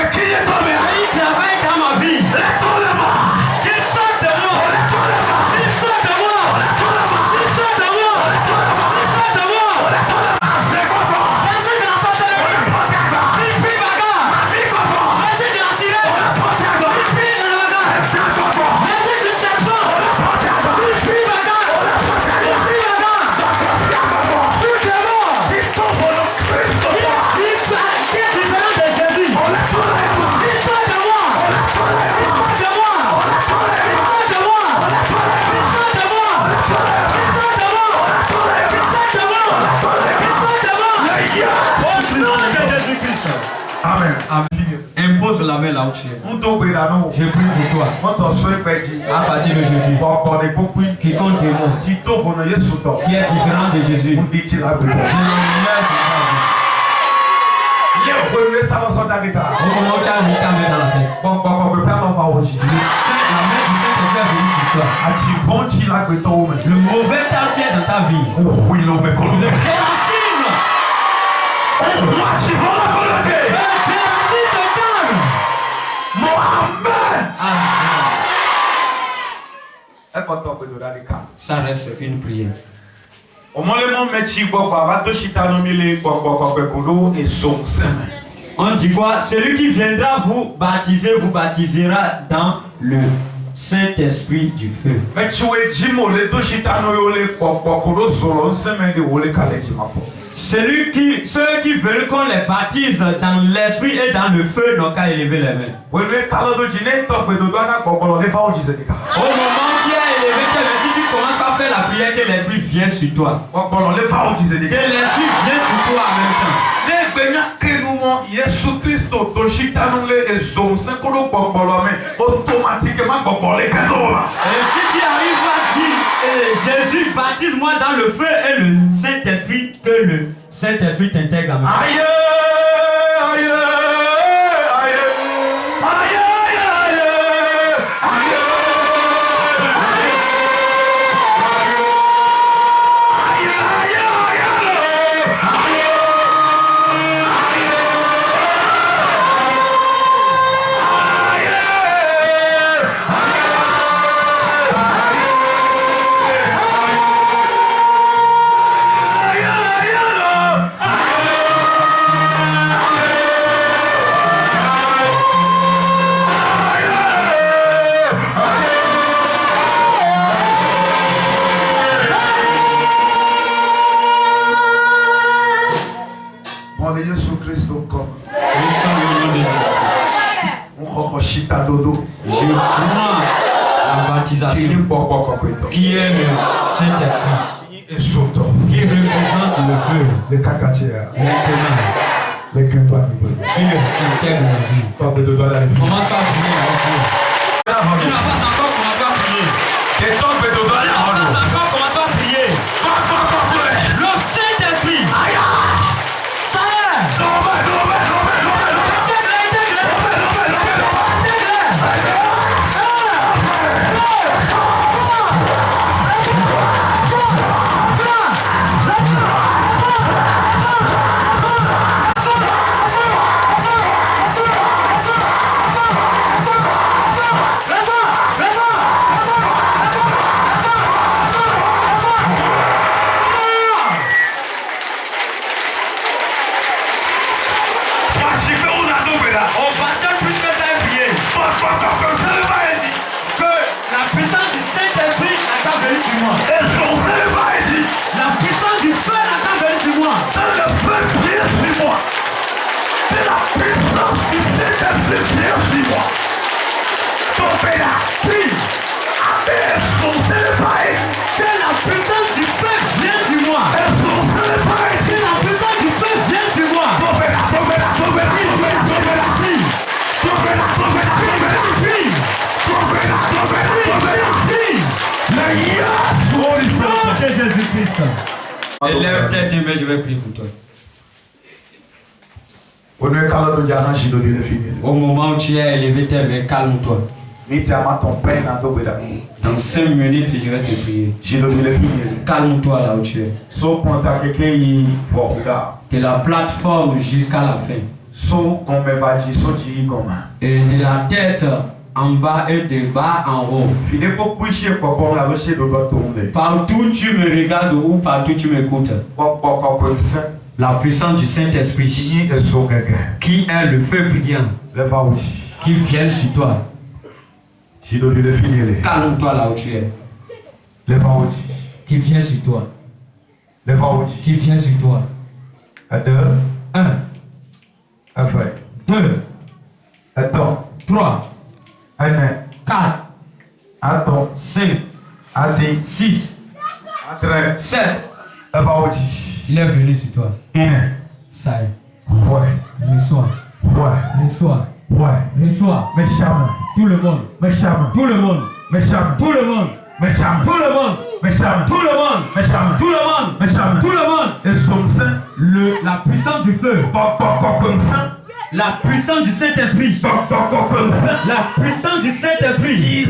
Speaker 1: il travaille dans ma vie. Qu'il sorte de moi. Qu'il sorte de moi. Qu'il sorte de moi. Qu'il sorte de moi. L'esprit de la sorcellerie. Il prie bagarre. L'esprit de la sirène. Il prie la bagarre. L'esprit du serpent. Il prie bagarre. Il prie bagarre. Tout démon. Qui est différent de Jésus. Il sort de moi.
Speaker 2: Amen.
Speaker 1: Impose la main là où tu es. Je prie pour toi. À partir de jeudi, quiconque démon qui est différent de Jésus, je l'emmène dans ta vie.
Speaker 4: Les premiers savants sont à l'état.
Speaker 1: Au moment où tu as mis ta main dans la tête.
Speaker 4: Bon, on peut pas m'en
Speaker 1: La main du Saint-Esprit est venue sur toi. Le mauvais temps qui est dans ta vie.
Speaker 4: Oui, l'homme est
Speaker 1: Tu le
Speaker 4: colonel.
Speaker 1: déracines.
Speaker 4: Déracine la volonté.
Speaker 1: Déracine ce calme.
Speaker 4: Mohamed.
Speaker 1: Amen.
Speaker 4: Important que nous allons calme.
Speaker 1: Ça reste une prière.
Speaker 4: Au moment où on met Chibokwa, va te chita nommer Kokokokolo et son sein.
Speaker 1: On dit quoi? Celui qui viendra vous baptiser vous baptisera dans le Saint-Esprit du feu.
Speaker 4: Mais tu es Jimo, le to chita nommer Kokokolo, Solon, Semen de Wole Kalejimako.
Speaker 1: Ceux qui veulent qu'on les baptise dans l'esprit et dans le feu n'ont qu'à élever les mains. Au moment qui a élevé tes mains, si tu commences par faire la prière, que l'esprit vienne sur toi. Que l'esprit vienne sur toi en même temps. Et si tu arrives à dire Jésus, baptise-moi dans le feu et le Saint-Esprit, que le Saint-Esprit t'intègre en même temps.
Speaker 4: Aïe, aïe, aïe, aïe, aïe, aïe.
Speaker 1: Je crois la baptisation qui est le Saint-Esprit, qui représente le feu, maintenant, qui le intègre la vie. Commence par prier. Tu n'as pas encore commencé à prier. Commence encore, commence à prier. Le Saint-Esprit. Ça y est. Élève tête mais je vais prier pour toi. Au moment où tu es élevé tes mains, calme-toi. Dans 5 minutes, je vais te prier. Calme-toi là où tu es. De la plateforme jusqu'à la fin. Et de la tête en bas et de bas en haut. Partout tu me regardes ou partout tu m'écoutes. La puissance du Saint-Esprit qui est le feu brillant qui vient sur toi. Calme-toi là où tu es. Qui vient sur toi. Qui vient sur toi. 1, 2, 3, 4, 5, 6, 7. Il est venu sur toi. Ça y est. Reçois. Reçois. Reçois. Tout le monde. Tout le monde. Tout le monde.
Speaker 4: Méchant.
Speaker 1: Tout le monde.
Speaker 4: Méchant.
Speaker 1: Tout le monde.
Speaker 4: Méchant.
Speaker 1: Tout le monde.
Speaker 4: Méchant.
Speaker 1: Tout le monde.
Speaker 4: Et son sein.
Speaker 1: La puissance du feu.
Speaker 4: Comme ça.
Speaker 1: La puissance du Saint-Esprit.
Speaker 4: Comme ça.
Speaker 1: La puissance du Saint-Esprit.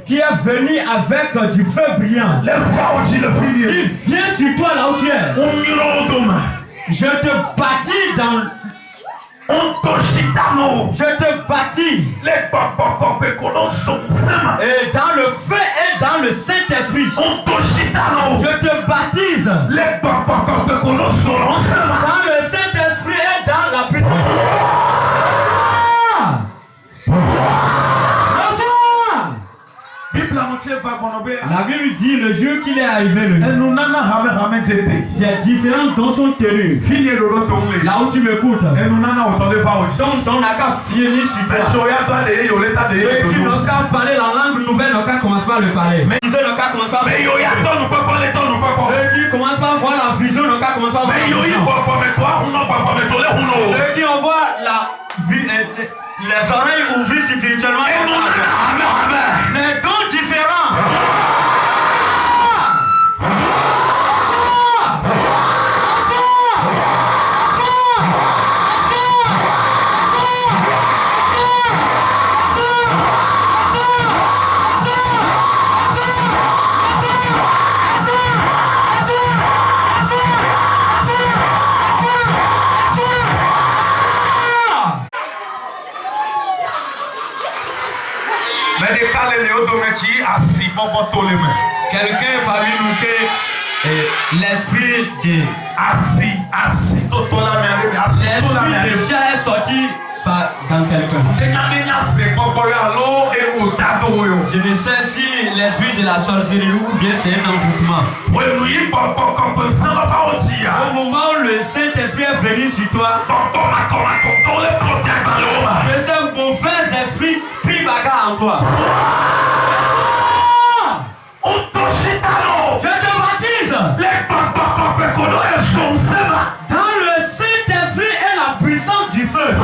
Speaker 1: Qui est venu avec du feu brillant. Il vient sur toi là où tu es. Je te bâtis dans... Je te bâtis. Et dans le feu et dans le Saint-Esprit. Je te baptise. Dans le Saint-Esprit et dans la puissance. La Bible dit le jour qu'il est arrivé, le jour. Il y a différents dons sont tenus. Là où tu m'écoutes. Donc on n'a qu'à finir sur toi. Ceux qui n'ont qu'à parler la langue nouvelle n'ont qu'à commencer par le parler. Mais ceux qui n'ont qu'à commencer par le parler. Ceux qui commencent par voir la vision n'ont qu'à commencer par voir la vision. Ceux qui envoient les oreilles ouvertes spirituellement. Les dons différents. Quelqu'un parmi nous que l'esprit de chat est sorti dans quelqu'un. Je ne sais si l'esprit de la sorcellerie ou bien c'est un envoûtement. Au moment où le Saint-Esprit est venu sur toi, que ce mauvais esprit prit bagarre en toi. Je te baptise dans le Saint-Esprit et la puissance du feu.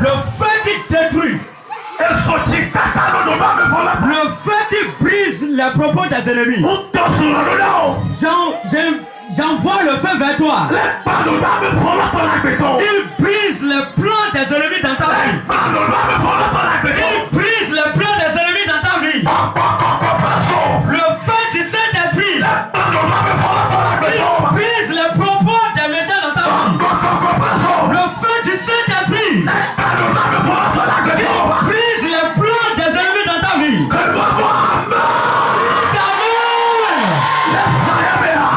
Speaker 1: Le feu qui détruit. Le feu qui brise les propos des ennemis. J'envoie le feu vers toi. Il brise les plans des ennemis dans ta vie. Il brise les plans des ennemis dans ta vie. Le feu du Saint-Esprit. Il brise les propos des méchants dans ta vie. Le feu du Saint-Esprit. Il brise les plans des ennemis dans ta vie.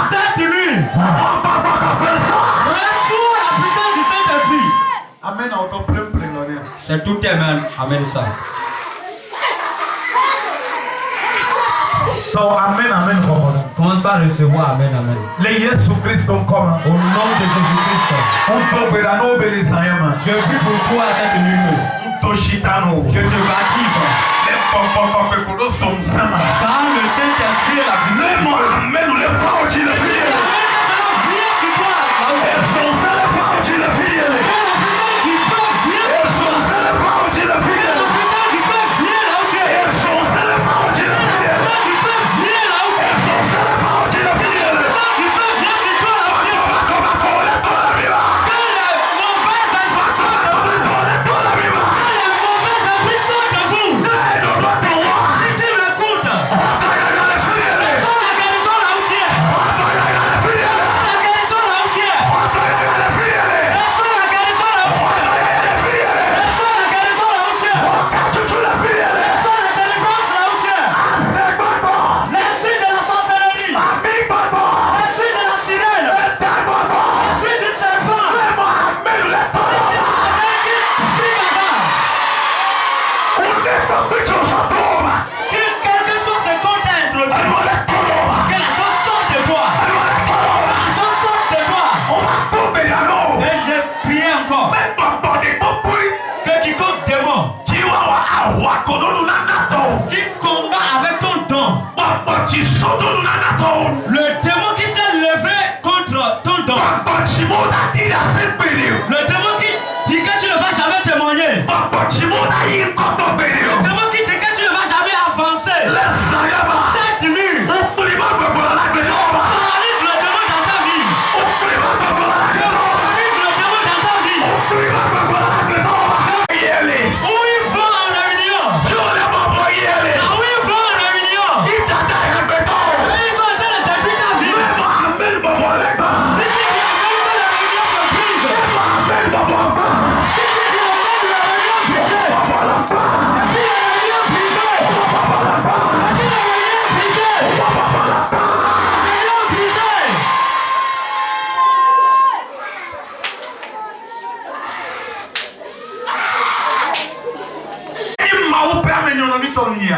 Speaker 1: Cette nuit, reçois la puissance du Saint-Esprit.
Speaker 4: Amen.
Speaker 1: C'est tout amen. Amen ça.
Speaker 4: So, amen.
Speaker 1: Commence par recevoir amen.
Speaker 4: Au nom de Jésus-Christ. Je prie pour toi cette nuit. Je te baptise. Dans le Saint-Esprit et la puissance.
Speaker 1: Si tu m'écoutes, démon qui dit que tu ne vas jamais avancer. Cette nuit, paralyse le démon dans ta vie. Paralyse le démon dans ta vie. Où il va en réunion. Là où il va en réunion. Ils sont en train de détruire ta vie.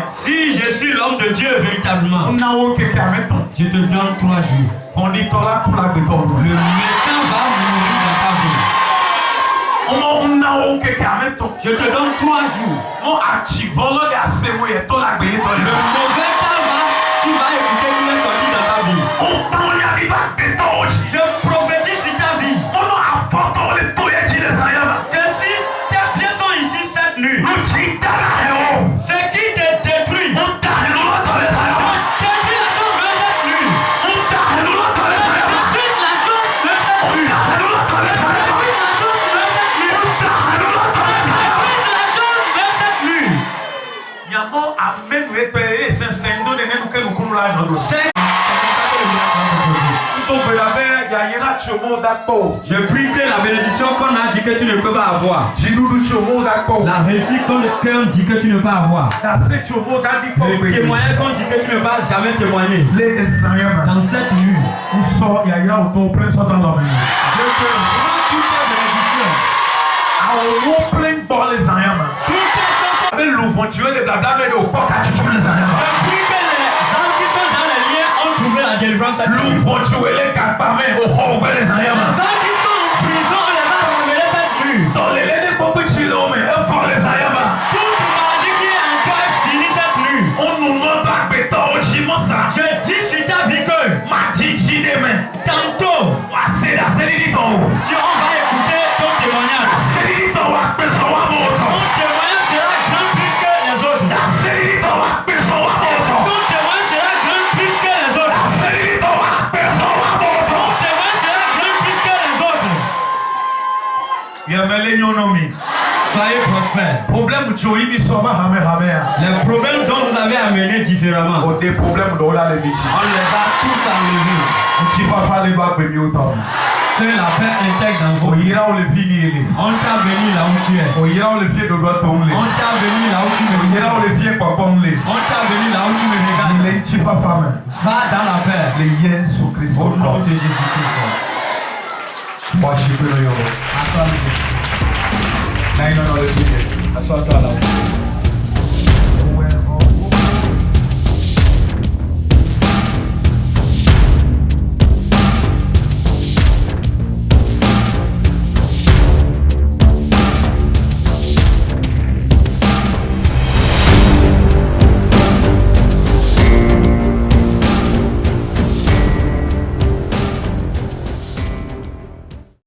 Speaker 1: Si je suis l'homme de Dieu véritablement, je te donne 3 jours. Le médecin va mourir dans ta vie. Je te donne 3 jours. Le mauvais temps tu vas écouter qu'il est sorti dans ta vie. Je prophétise sur ta vie. Que si tes pieds sont ici cette nuit, ce qui te détruit, détruis la chose de cette nuit. Détruis la chose de cette nuit. Détruis la chose de cette nuit. Détruis la chose de cette nuit. Je prie que la bénédiction qu'on a dit que tu ne peux pas avoir, la réussite qu'on dit que tu ne peux pas avoir, le témoignage qu'on dit que tu ne vas jamais témoigner, dans cette nuit, je te rends toutes tes bénédictions. La délivrance à Dieu. Les gens qui sont en prison, on les a ramenés cette nuit. Toute maladie qui est encore finie cette nuit. Je dis sur ta vie que tantôt, on va écouter ton témoignage. Ton témoignage sera grand plus que les autres. Ton témoignage sera grand plus que les autres. Soyez prospères. Les problèmes dont vous avez amené différemment, on les a tous enlevés. Que la paix intègre dans vous. On t'a béni là où tu es. On t'a béni là où tu me regardes. On t'a béni là où tu me regardes. Va dans la paix. Au nom de Jésus-Christ. Assois-toi là.